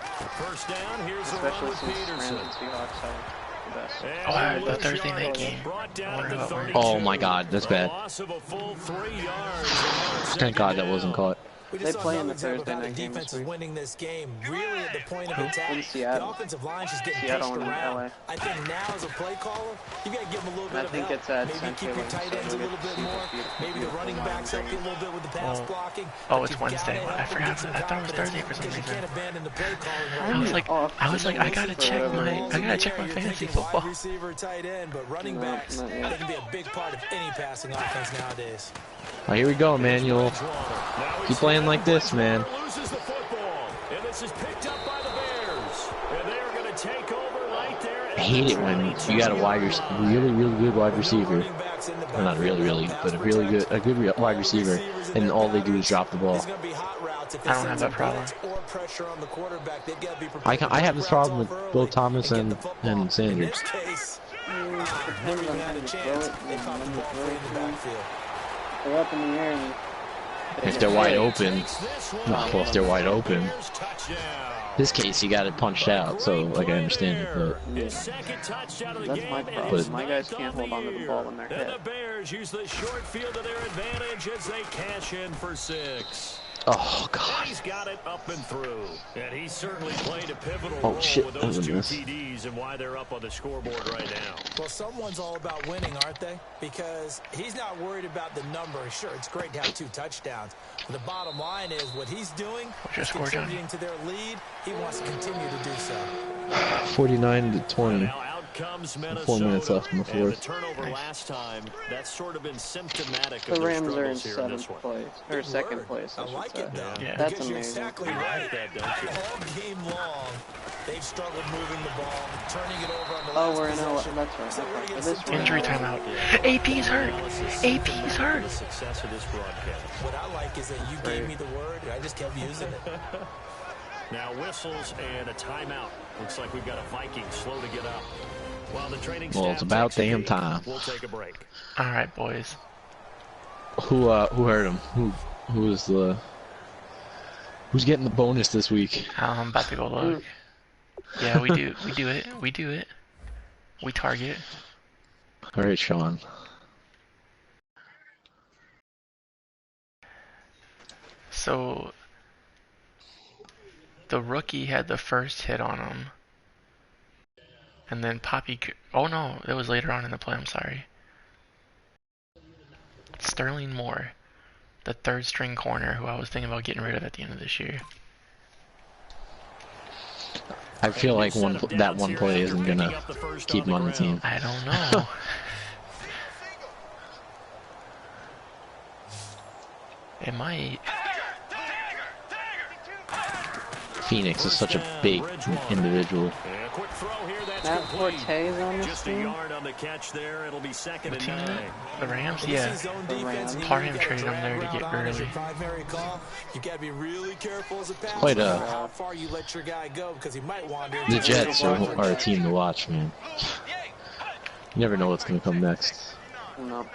First down, here's the run Especially with since Rams Peterson. and Seahawks have the best. And Oh, they the lose Thursday night yardage. game. Brought down I wonder at the about where- 32. Oh my God, that's A bad. loss of a full 3 yards. And now it's Thank God that second wasn't down. caught. We They just saw play in another the example of Thursday how the night game defense this is week. winning this game, really at the point of attack. In Seattle. The offensive line is just getting Seattle pushed and around. LA. I think now as a play caller, you got to give them a little And I bit of think help. it's at Maybe St. keep your Helens, tight so ends a we'll little get bit to see more. the beautiful, Maybe the beautiful running line backs help you a green. little bit with the pass Oh. blocking. Oh, but it's you've Wednesday. gotta I help them forgot. get some I thought it was confidence Thursday for some because you reason. can't abandon the play calling right I was now. like, I gotta check my fantasy football. Wide receiver, tight end, but running No, backs, not yet. they can be a big part of any passing offense nowadays. Oh, here we go, Manuel. Keep playing like this, man. Loses the football, and this is picked up by the Bears. And they are going to take over right there. I hate it when you got a really good wide receiver. Running backs in the Well, not really, backfield, but a pass good protect. wide receiver, and all they do is drop the ball. These gonna be hot routes. If I they don't have send that problem. some blitz or pressure on the quarterback, they've got to be prepared I to have break this problem routes with off Bill early Thomas get and the football. and In Sanders. this case, Depends never on even had who a you throw chance. it, They caught the and ball who free you in the throw it to. backfield. They're up in the air and If they're wide open, if they're wide open. Bears touchdown. This case, you got it punched out, so like I understand it, but His second touchdown of the That's game, my and problem. his My guys ninth can't of hold on to the ball when they're year. hit. And the Bears use the short field to their advantage as they cash in for 6. oh And God, he's got it up and through. And he certainly played a pivotal Oh, role shit, with that was those a 2 miss. TDs and why they're up on the scoreboard right now. Well, someone's all about winning, aren't they? Because he's not worried about the number. Sure, it's great to have 2 touchdowns. But the bottom line is what he's doing What's your is score, Johnny? contributing to their lead. He wants to continue to do so. 49-20. Now out comes Minnesota. 4 minutes left in the And the fourth. turnover last time, that's sort of been symptomatic the of their Rams are in struggles here in this 7th one. place or second place. I I should like say. it, though. Yeah. That's Because you're amazing. exactly You right. like that, don't you? All game long, they've struggled moving the ball, turning it over on the Oh, last we're in LA. possession. That's right. So we're Okay. against This the one- Injury timeout. AP's hurt. AP's hurt. The success of this broadcast. What I like is that you gave me the word, and I just kept using it. Now whistles and a timeout. Looks like we've got a Viking slow to get up. While the training Well, staff it's about takes a damn beat, time. We'll take a break. All right, boys. Who hurt him? Who's getting the bonus this week? I'm about to go look. Yeah, we do it. We target. All right, Sean. So the rookie had the first hit on him, and then Poppy. Oh no, it was later on in the play. I'm sorry. Sterling Moore, the third string corner, who I was thinking about getting rid of at the end of this year. I feel like that one play isn't gonna keep him on the team. I don't know. It might. Phoenix is such a big individual. Matt Forte's on this Just a team? yard on the catch there. It'll be second What and team is 9. it? The Rams? Yeah. The Rams. Parham traded him there to get early. You gotta be really careful as a passer Quite a- how far you let your guy go because he might wander. The into Jets are a team to watch, man. You never know what's gonna come next. No.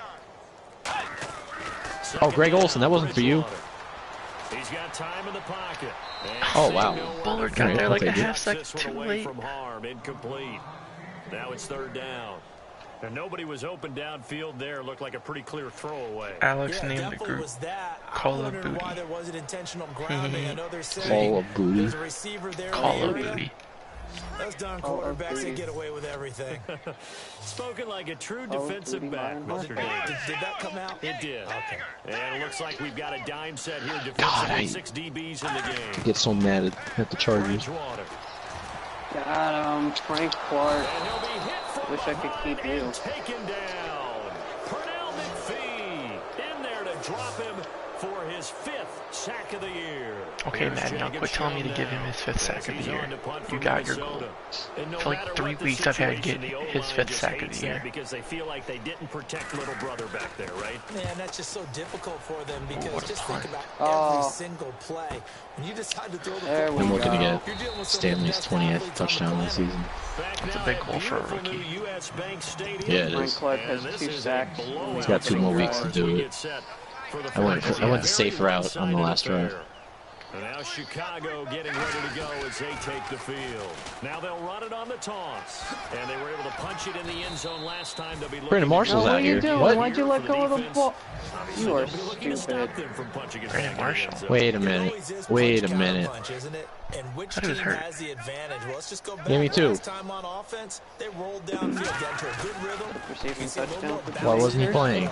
Oh, Greg Olsen, that wasn't for you. He's got time in the pocket. Oh, wow. Bullard got there like a half second This one too away late. from harm, incomplete. Now it's third down. And nobody was open downfield there. Looked like a pretty clear throwaway. Alex Yeah, named the definitely group was that. Call I of wondered Booty. why there wasn't intentional grounding. I know they're saying Call of Booty. there's a receiver there in Call the of area. Booty. Those darn Call of quarterbacks Booty. that get away with everything. Spoken like a true Oh, defensive Booty back, Byron Mr. Harper. Davis. Did that come out? It did. Okay. And it looks like we've got a dime set here defensively. God, I 6 DBs in the game. get so mad at the Chargers. Bridgewater. Got him. Frank Clark. And he'll be hit from Wish I could keep you. and taken down. Pernell McPhee in there to drop him for his 5th sack of the year. Okay, Here's Madden, now Jacob quit telling me to Shell give him now. his 5th sack As of the he's year. on to punt You for got your Minnesota. goal. And no For like matter 3 what the weeks I've had situation, get the O-line his 5th just sack of hates the that year. because they feel like they didn't protect little brother back there, right? Man, that's just so difficult for them because what a just punt. think about Oh. every single play. When you decide to throw the There football, we I'm looking to go. get you're dealing with some of the Stanley's best 20th athletes on the touchdown this planet. season. Back That's a now big at goal for a beautiful rookie. new US Bank Stadium. Yeah, it Frank is. Clark And has this 2 is a sacks. blowout He's got 2 more weeks to as do we it. get set for the I went first the very safe route on the one-sided last drive. affair. And now Chicago getting ready to go as they take the field. Now they'll run it on the toss. And they were able to punch it in the end zone last time. They'll be looking Brandon Marshall's No, out what are you here. doing? What? Why'd you let for go of the defense. ball? Obviously, You are they'll be looking to stupid. stop them from punching it Brandon back in the end Marshall. zone. Wait a It minute. always is Wait a punch minute. counter punch, isn't it? And which Thought he was team hurt. has the advantage? Well, let's just go back. Yeah, me too. Last time on offense, they rolled downfield, got into a good rhythm. Receiving You see a little touchdown more for bounce Why wasn't he there. playing? You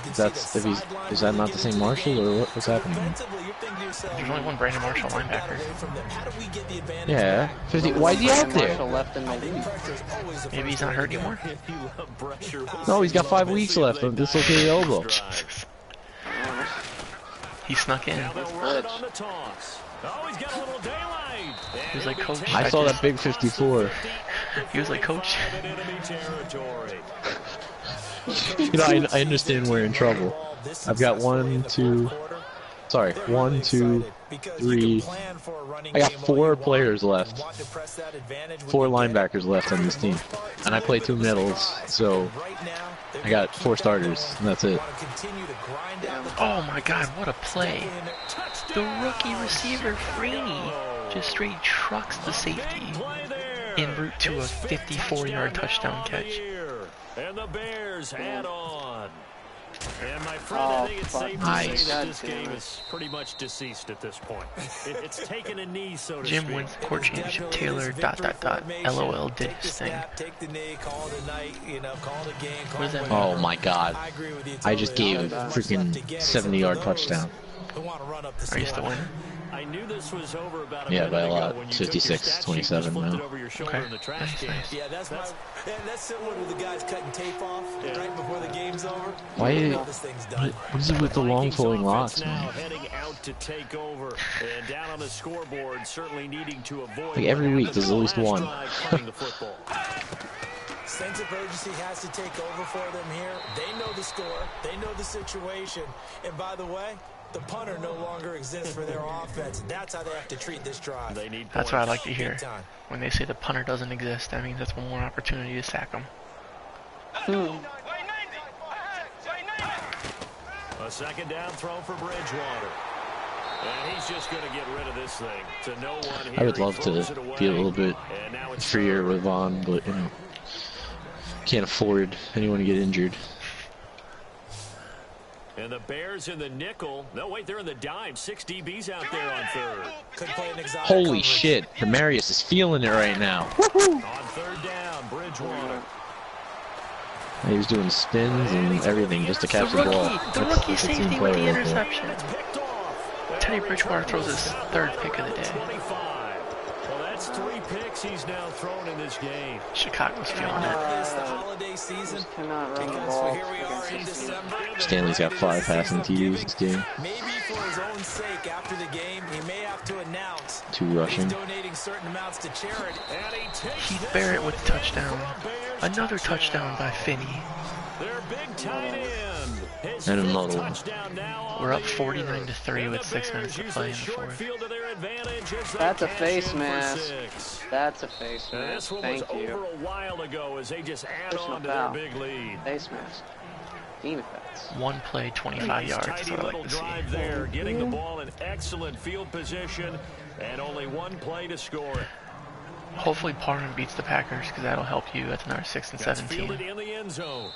can That's see if the he's sideline is that really not the get same into the Marshall game. or what's happening? Defensively, you're thinking to yourself, There's only one Brandon how do we Marshall take that linebacker. away from them? How do we get the advantage Yeah, back? 50. Why is he out Brandon there? Marshall left in the I think league. pressure is always the Maybe first he's not way to hurt go. anymore. You love pressure. No, he's got 5 weeks left on dislocated elbow. He snuck in. Now they'll run it on the toss. Oh, he's got a little daylight. He was like, Coach, I saw that big 54. He was like, Coach. You know, I understand we're in trouble. I've got 1, 2. Sorry, 1, 2, 3. I got 4 players left. 4 linebackers left on this team, and I play 2 middles, so I got 4 starters, and that's it. Oh my God, what a play. The rookie receiver, Freeney, just straight trucks the safety en route to a 54-yard touchdown catch. And the Bears add on. And my friend, I think it's safe to Nice. say that this God damn game it. is pretty much deceased at this point. It's taken a knee, so to Jim speak. wins the court championship. Taylor ... LOL did his thing. Take the knee, call it a night, call it a game. What does that mean? Oh my God! I agree with you. I just totally. gave a How much left to freaking get is 70-yard for those touchdown. who want to run up the Are you still score. winning? I knew this was over about a Yeah, minute by a ago lot. when you took your 56, stat sheet, 27 just flipped now. it over your shoulder Okay. in the trash Nice, can. nice. Yeah, that's similar to the guys cutting tape off right before the game's over. Why? This thing's done. What is it with the long Vikings flowing offense locks, now man? heading out to take over and down on the scoreboard, certainly needing to avoid Like every what week, happened there's in at the least last one. drive punting the football. Sense of urgency has to take over for them here. They know the score. They know the situation. And by the way, The punter no longer exists for their offense. That's how they have to treat this drive. They need That's what I like to Big hear. time. When they say the punter doesn't exist, that means that's one more opportunity to sack him. A second down throw for Bridgewater. And he's just going to get rid of this thing to no one here. I would He love to throws it away. be a little bit And now it's freer third. with Vaughn, but you know, can't afford anyone to get injured. And the Bears in the nickel. No, wait, they're in the dime. 6 DBs out there on third. Could play an exotic Holy coverage. shit, Demarius is feeling it right now. On third down, Bridgewater. He was doing spins and everything just to catch the ball. The That's rookie a team safety with the player right there. interception. Picked off. Teddy Bridgewater throws his third pick of the day. 25. Well, that's 3 picks he's now thrown in this game. Chicago's feeling it. It's the holiday season. Cannot run the Because ball here we are in against this team. December. Stanley's got 5 passing TDs this game, Maybe for his own sake, after the game, he may have to announce 2 he's rushing. donating certain amounts to charity. And he takes Keith this Barrett one with a touchdown. Bears Another touchdown by Finney. Their big tight end. His And fifth another one. touchdown now on We're up the year. 49-3 And with the 6 minutes to Bears play in use the the short fourth. field to their advantage as they That's a cash face in for mask. 6. That's a face And mask. this one Thank was you. over a while ago as they just add Personal on to their foul. big lead. Face mask. Team effects. One play, 25 yards. That's Tidy what I little like to see. drive there, getting the ball in excellent field position, and only 1 play to score it. Hopefully Parham beats the Packers because that'll help you. That's another 6 and That's 17. fielded in the end zone.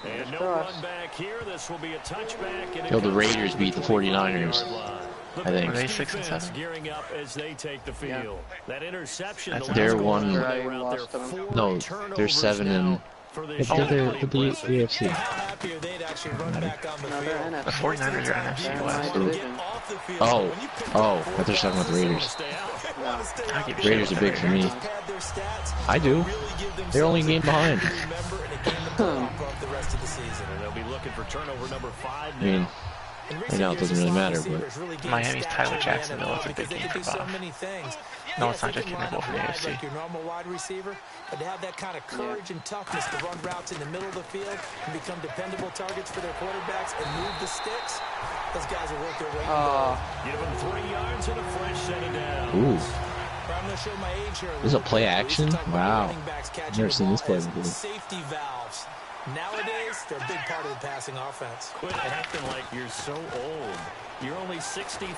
And no cross. run back here. This will be a touchback. And it Yo, the comes Raiders to beat the 49ers, 40-yard line. The I think. Were they Bears 6 and defense 7? gearing up as they take the field. That interception. That's the They're last one- quarter, Right, they were out lost there them. 4 No, they're turnovers 7 now and for this they're year. the AFC. How happy are they to actually run back on the No, field? they're NFC. The 49ers are NFC They're in West. my Want to get division. off the field. Oh, When you pick oh, up I thought you were talking about the Raiders. Stay out. want to stay I out give a there. Raiders are big for me. Pad their stats, I do. really give They're only a themselves game behind. key member and a game to build off of the rest of the season. And they'll be looking for turnover number 5 I mean, now. In right recent now it years, doesn't the really slot matter, but receivers really gained Miami's stature Tyler in the Jacksonville. NFL It's a because big they game can for do so Goff. many things. No, Yes, it's not they just can gonna line go up for the wide AFC. like your normal wide receiver, but to have that kind of courage and toughness to run routes in the middle of the field and become dependable targets for their quarterbacks and move the sticks, those guys are worth their weight in gold. Give them 3 yards and a fresh set of downs. ooh, I'm going to show my age here. This is a play action? Wow. Never seen this play as before. Safety valves. Nowadays, they're a big part of the passing offense. Quit acting like you're so old. You're only 65.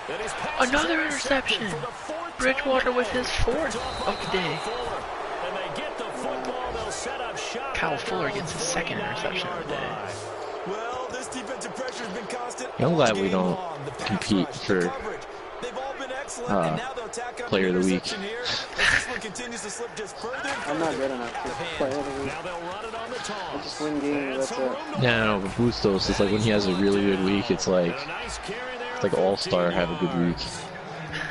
That is pass Another is interception. intercepted for the 4th Bridgewater time with today. his 4th Picked off of by the day. Kyle Fuller. And they get the football. They'll set up shop. Kyle at their Fuller own gets his second interception of the day. 49-yard line. Well, this defensive pressure has been constant. I'm all glad we game don't long. The pass compete rush, the for, coverage, they've all been excellent, and now they'll tack on player of the week. interception here. As this one continues to slip just further and I'm not further good enough to play of the week. Now they'll run it on the toss. I just win games, that's it. yeah, no, but Bustos, it's like when he has a really good week, it's like And a nice carry there. it's like all-star have a good week.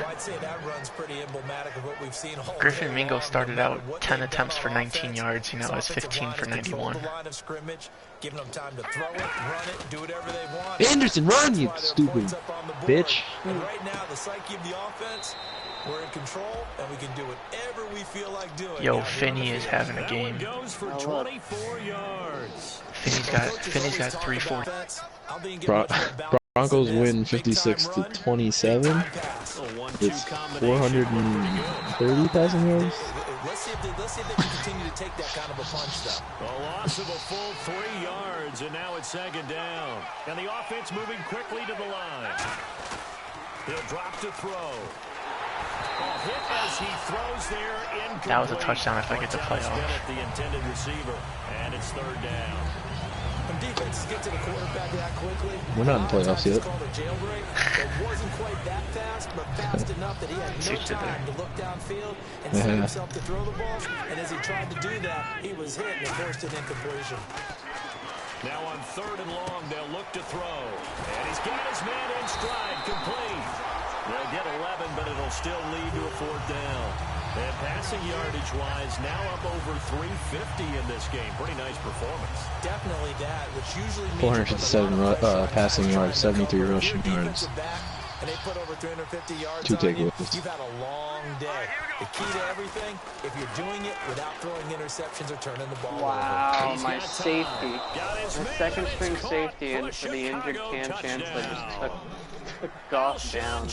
Well, I'd say that run's pretty emblematic of what we've seen all Griffin day Mingo long, started no matter out what 10 they've attempts done for on 19 offense. yards. He now has This offensive 15 line for has controlled 91. the line of scrimmage, giving them time to throw it, run it, do whatever they want. Anderson, run, That's you why they're stupid points up on the board. bitch. And right now, the psyche of the offense, we're in control, and we can do whatever we feel like doing. Yo, out here on the Finney is field. having a That game. one goes for Oh, look. 24 yards. Finney's got 340. Broncos win 56-27 A 1-2 with combination. 430 passing yards. Let's see if they can continue to take that kind of a punch, though. A loss of a full 3 yards, and now it's 2nd down. And the offense moving quickly to the line. He'll drop to throw. Hit as he throws there, incomplete. That was a touchdown if I get the Touchdown playoff. instead at the intended receiver, and it's 3rd down. When defenses get to the quarterback that quickly, We're not in playoffs it's yet. called a jailbreak. It wasn't quite that fast, but fast enough that he had See no what you did time there. to look downfield and set himself to throw the ball. And as he tried to do that, he was hit and forced an incompletion. Now on 3rd and long, they'll look to throw. And he's got his man in stride, complete. They'll get 11, but it'll still lead to a 4th down. And passing yardage-wise, now up over 350 in this game. Pretty nice performance. Definitely that, which usually means 457 passing yards, 73 rushing yards. and they put over 350 yards 2 on you, takeaways. you've had a long day. The key to everything, if you're doing it without throwing interceptions or turning the ball Wow, over. my safety. My second string safety, and for the injured Cam Chancellor just took Goff down.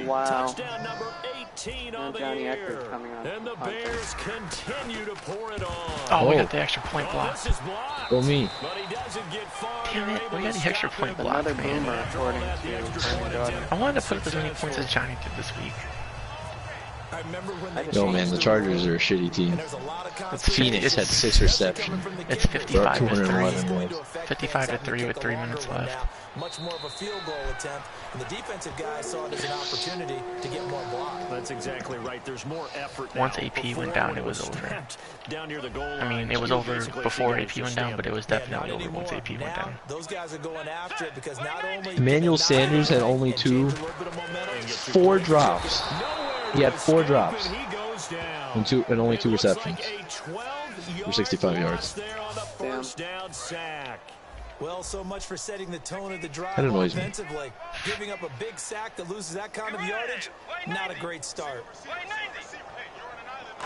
Wow. Now Johnny Eckler's coming on. And the Bears continue to pour it on. Oh, we Oh. got the extra point block. This is blocked, Go me. but he doesn't get far. Damn They're it, able we got to the extra stop point him. block, Another man. boomer according to Brandon Jordan. I wanted to put up as many points as Johnny did this week. I remember when they No, man, changed the Chargers are a shitty team. and there's a lot of Phoenix had 6 receptions. It's 55 to 211 3. yards. 55 to 3 with 3 minutes left. Much more of a field goal attempt, and the defensive guys saw it as an opportunity to get more blocks. That's exactly right. There's more effort now. Once AP went down, it was over. I mean, it was over before AP went down, but it was definitely over once AP went Now, down. those guys are going after it because not only Emmanuel can they knock Sanders it had back only and two- change a little bit of momentum, 4 drops. He had 4 drops and only 2 receptions for 65 yards. Damn. Well, so much for setting the tone of the drive That annoys me. offensively. Giving up a big sack that loses that kind of yardage, not a great start.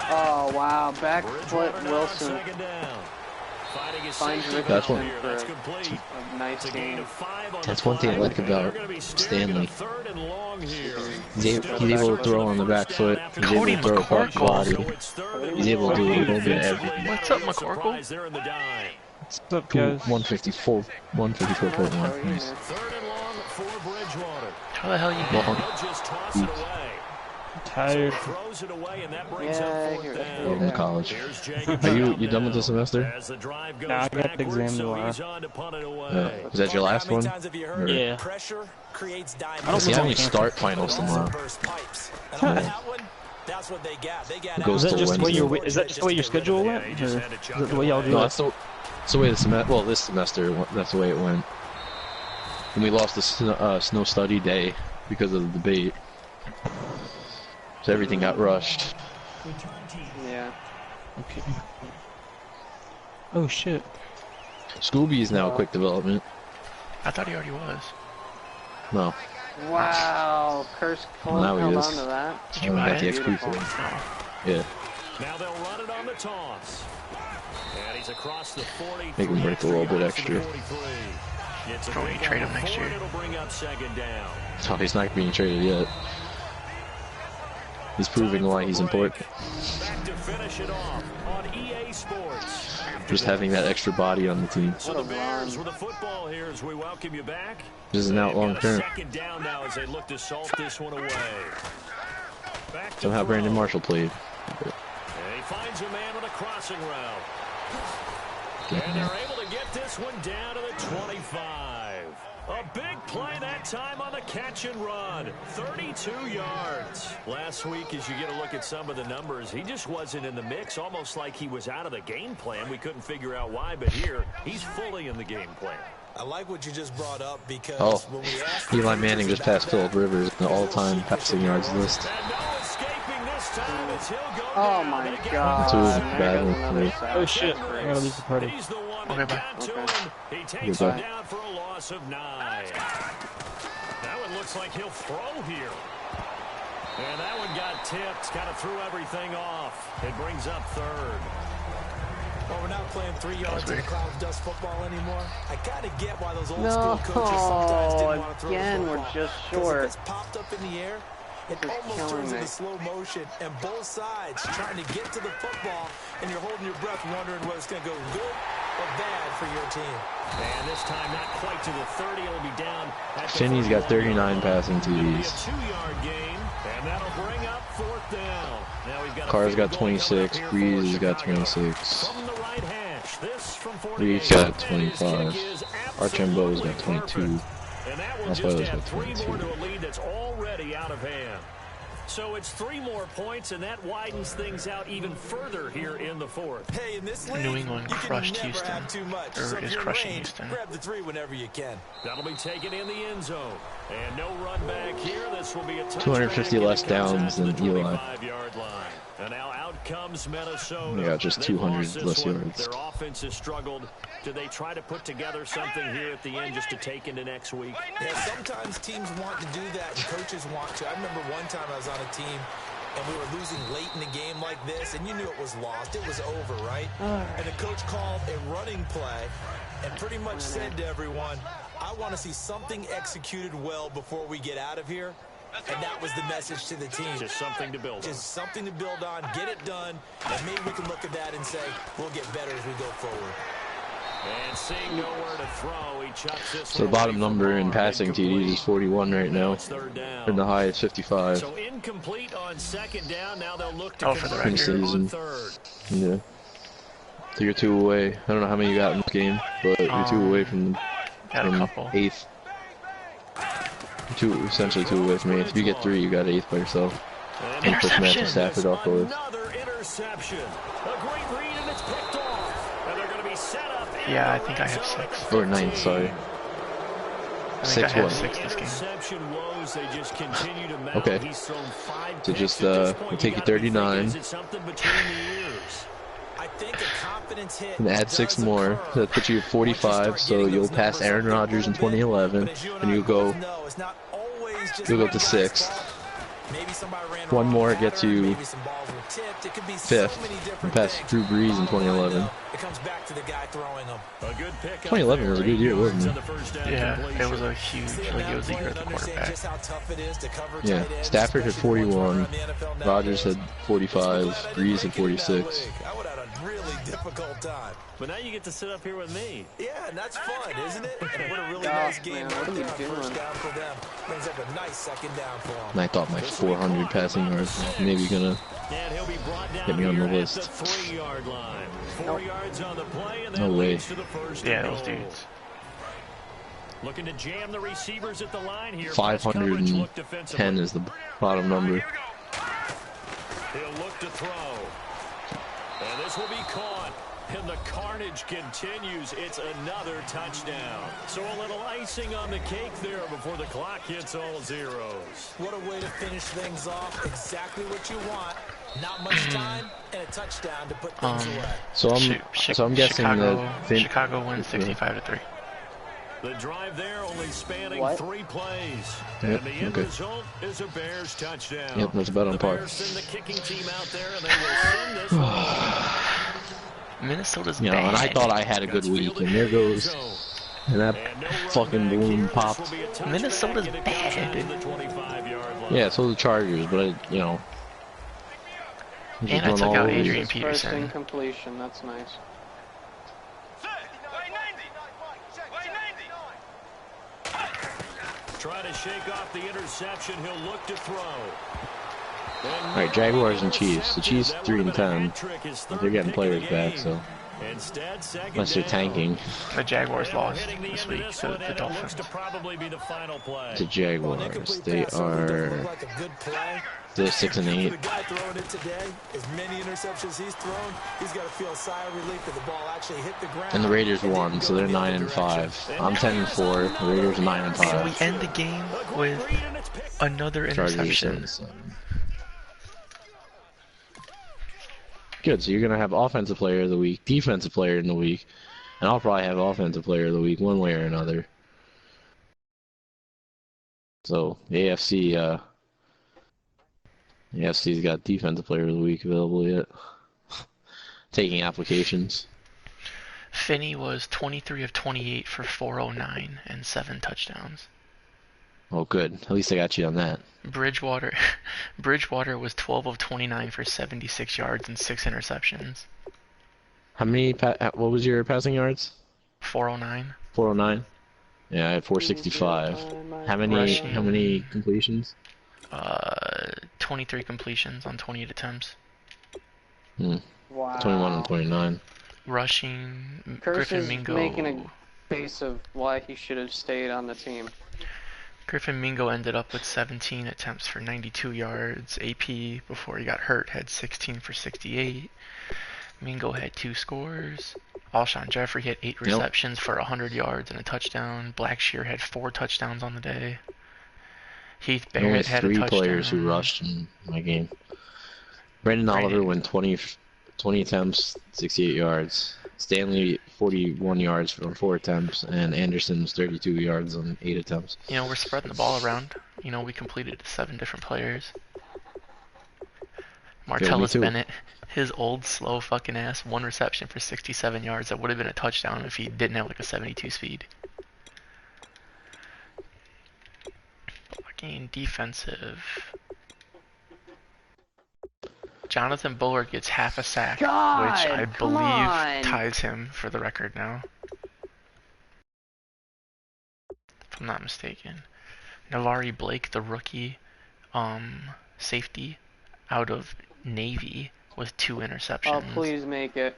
Oh wow, back foot Wilson finds That's one. Richardson for a nice game. That's one thing I like about Stanley. He's able to throw on the back foot. He's able Cody to throw across the McCorkle. body. He's able to do a little bit of everything. What's up, McCorkle? What's up, guys? 154, 154.1. Nice. How the hell you been? Tired. Yeah, here. Welcome to college. Are you done with the semester? Nah, I got the exam tomorrow. Is that your last one? Yeah. Pressure creates I don't diamonds. See, I think only I can. start finals tomorrow. Burst pipes. And Huh. on that one, that's what they got. They got It goes Is that till just the way Wednesday. is that just the way your schedule went? Or is that the way y'all do No, it? that's the way the semester. Well, this semester, that's the way it went. And we lost the snow study day because of the debate, so everything got rushed. Yeah. Okay. Oh shit. Scooby is now quick development. I thought he already was. No, Wow, Curse Well, now he held is. on to that. Did I you buy got the it? XP for it. No. Yeah, Now they'll run it on the toss. And he's across the 40. make him break a little bit extra. It's a Probably big trade on him the next fourth. year. It'll bring up second down. Oh, he's not being traded yet. He's proving why he's important. Back to finish it off on EA Sports. Just having that extra body on the team. So the Bears with the football here as we welcome you back. This is now They've long got a term. second down now as they look to salt this one away. Back to Somehow throw. Brandon Marshall played. And he finds a man on a crossing route. And they're able to get this one down to the 25. A big play that time on the catch and run. 32 yards. Last week, as you get a look at some of the numbers, he just wasn't in the mix, almost like he was out of the game plan. We couldn't figure out why, but here, he's fully in the game plan. I like what you just brought up because Oh, when we asked Eli Manning just passed Philip Rivers in the all-time passing yards list. And no escaping this time as he'll go Oh down. my They get god. Two There bad goes ones, another three. sack. Oh shit. I gotta leave the party. He's the one Okay, that bye. got to Okay. him. He takes Goodbye. him down for a loss of 9. That one looks like he'll throw here. And that one got tipped. Kind of threw everything off. It brings up third. Well, we're not playing 3 yards in the weird. cloud of dust football anymore. I gotta get why those old No, school coaches sometimes didn't want to throw again, the we're football. just 'Cause short. If it's popped up in the air, it This is almost killing turns me. into slow motion, and both sides trying to get to the football, and you're holding your breath wondering whether it's going to go good or bad for your team. And this time not quite to the 30. It'll be down at the Finney's got 39 passing It'll be a TDs. 2-yard gain, and that'll bring up fourth down. Now we've got a Carr's field got goal coming 26. up here Breeze for has got Chicago. 26. From the right hash, this from We 48. each got And his 25. kick is Archambault's got absolutely 22. perfect. And that will That's why just those add got 3 more 22. to a lead that's already out of hand. So it's 3 more points, and that widens things out even further here in the fourth. Hey, in this league, New England you can crushed never Houston, have too much. or So if is you're in crushing range, Houston. grab the 3 whenever you can. That'll be taken in the end zone. And no run back here. This will be a touchback, 250 and it less comes out downs to the than Eli. 25-yard line. And now out comes Minnesota. Yeah, just 200 less yards. Their offense has struggled. Do they try to put together something here at the end just to take into next week? Yeah, sometimes teams want to do that and coaches want to. I remember one time I was on a team and we were losing late in the game like this, and you knew it was lost. It was over, right? And the coach called a running play and pretty much said to everyone, I want to see something executed well before we get out of here. And that was the message to the team. Just something to build on. Just something to build on, get it done, and maybe we can look at that and say, we'll get better as we go forward. And seeing nowhere to throw, he chucks this So the bottom number in passing TDs is 41 right now, and the high is 55. So incomplete on second down. Now they'll look to for the In record. season. third. Yeah. So you're 2 away. I don't know how many you got in this game, but you're 2 away from Got a couple. 8th. Essentially 2 away from 8th. If you get 3, you got 8th by yourself. And push Matthew Stafford off the list. Another interception. A great read, and it's picked off. And they're going to be set up. Yeah, I think I have 6. Or 9th, sorry. I think I have 6-1. 6 this game. Interception woes, they just continue to mount. Okay. He's thrown 5 So picks just, at this we'll point. take you gotta be 39. thinking, is it something between the ears? I think a confidence hit And add 6 does more. occur That puts you at 45, so you'll pass Aaron Rodgers in 2011, and you'll go to 6th. One more gets you 5th, and pass Drew Brees in 2011. It comes back to the guy throwing them. A good pick 2011 was a good year, wasn't it? Yeah, it was a huge, like, it was the year of the quarterback. Yeah, Stafford had 41, Rodgers had 45, Brees had 46. I would have had a really difficult time. But now you get to sit up here with me. Yeah, and that's fun, isn't it? And what a really Gosh, nice game man, right what are you there on first doing? down for them. Brings up a nice second down for them. And I thought my 400 passing yards was maybe gonna And he'll be brought down get me on the here list. at the 3-yard line. 4 yards on the play, and No that way. leads to the first Yeah, and those goal. dudes. Looking to jam the receivers at the line here. Press coverage, look 510 defensively. is the bottom number. He'll look to throw. And this will be caught. And the carnage continues. It's another touchdown. So a little icing on the cake there before the clock hits all zeros. What a way to finish things off. Exactly what you want. Not much time and a touchdown to put things away. So I'm guessing that Chicago wins 65-3. The drive there only spanning What? 3 plays. Yep, And the end okay. result is a Bears touchdown. Yep, that's about on The par. Bears send the kicking team out there, and they will send this one. Minnesota's You know, bad. and I thought I had a good week, and there goes, and that fucking balloon popped. Minnesota's bad. Yeah, so the Chargers, but you know, just And I run took all out over you. Adrian First Peterson. incompletion, that's nice. Try to shake off the interception. He'll look to throw. All right, Jaguars and Chiefs. The Chiefs 3-10. They're getting players back, so unless they're tanking, The Jaguars lost this week to the Looks Dolphins. to probably be the final play. the Jaguars, they are Like a good play. they're 6-8. The guy throwing it today, as many interceptions he's thrown, he's got to feel a sigh of relief that the ball actually hit the ground. And the Raiders won, so they're 9-5. I'm 10-4. The Raiders are So we 9-5. end the game with another Chargers interception. 7-7. Good. So you're gonna have offensive player of the week, defensive player in the week, and I'll probably have offensive player of the week one way or another. So the AFC's got defensive player of the week available yet. Taking applications. Finney was 23 of 28 for 409 and 7 touchdowns. Oh, good. At least I got you on that. Bridgewater was 12 of 29 for 76 yards and 6 interceptions. How many? What was your passing yards? 409. 409. Yeah, I had 465. How many? Rushing. How many completions? 23 completions on 28 attempts. Wow. 21 and 29. Rushing, Curse Griffin is Mingo. making a face of why he should have stayed on the team. Griffin Mingo ended up with 17 attempts for 92 yards. AP, before he got hurt, had 16 for 68. Mingo had 2 scores. Alshon Jeffrey had 8 receptions for 100 yards and a touchdown. Blackshear had 4 touchdowns on the day. Heath Only Barrett had a 3 touchdown. players who rushed in my game. Brandon Oliver Brandon. went 20 attempts, 68 yards. Stanley 41 yards from 4 attempts, and Anderson was 32 yards on 8 attempts. You know, we're spreading the ball around. You know, we completed 7 different players. Martellus too. Bennett, his old slow fucking ass, 1 reception for 67 yards. That would have been a touchdown if he didn't have like a 72 speed. Fucking defensive. Jonathan Bullard gets half a sack, God, which I come believe on. ties him for the record now. If I'm not mistaken. Navari Blake, the rookie safety out of Navy with 2 interceptions. Oh, please make it.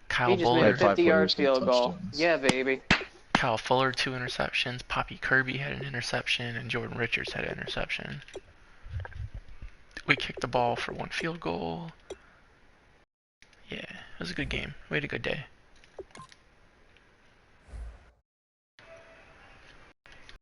Kyle He just Buller, made a 50-yard 5 field goal. touchdowns. Yeah, baby. Kyle Fuller, 2 interceptions. Poppy Kirby had an interception, and Jordan Richards had an interception. We kicked the ball for 1 field goal. Yeah, it was a good game. We had a good day.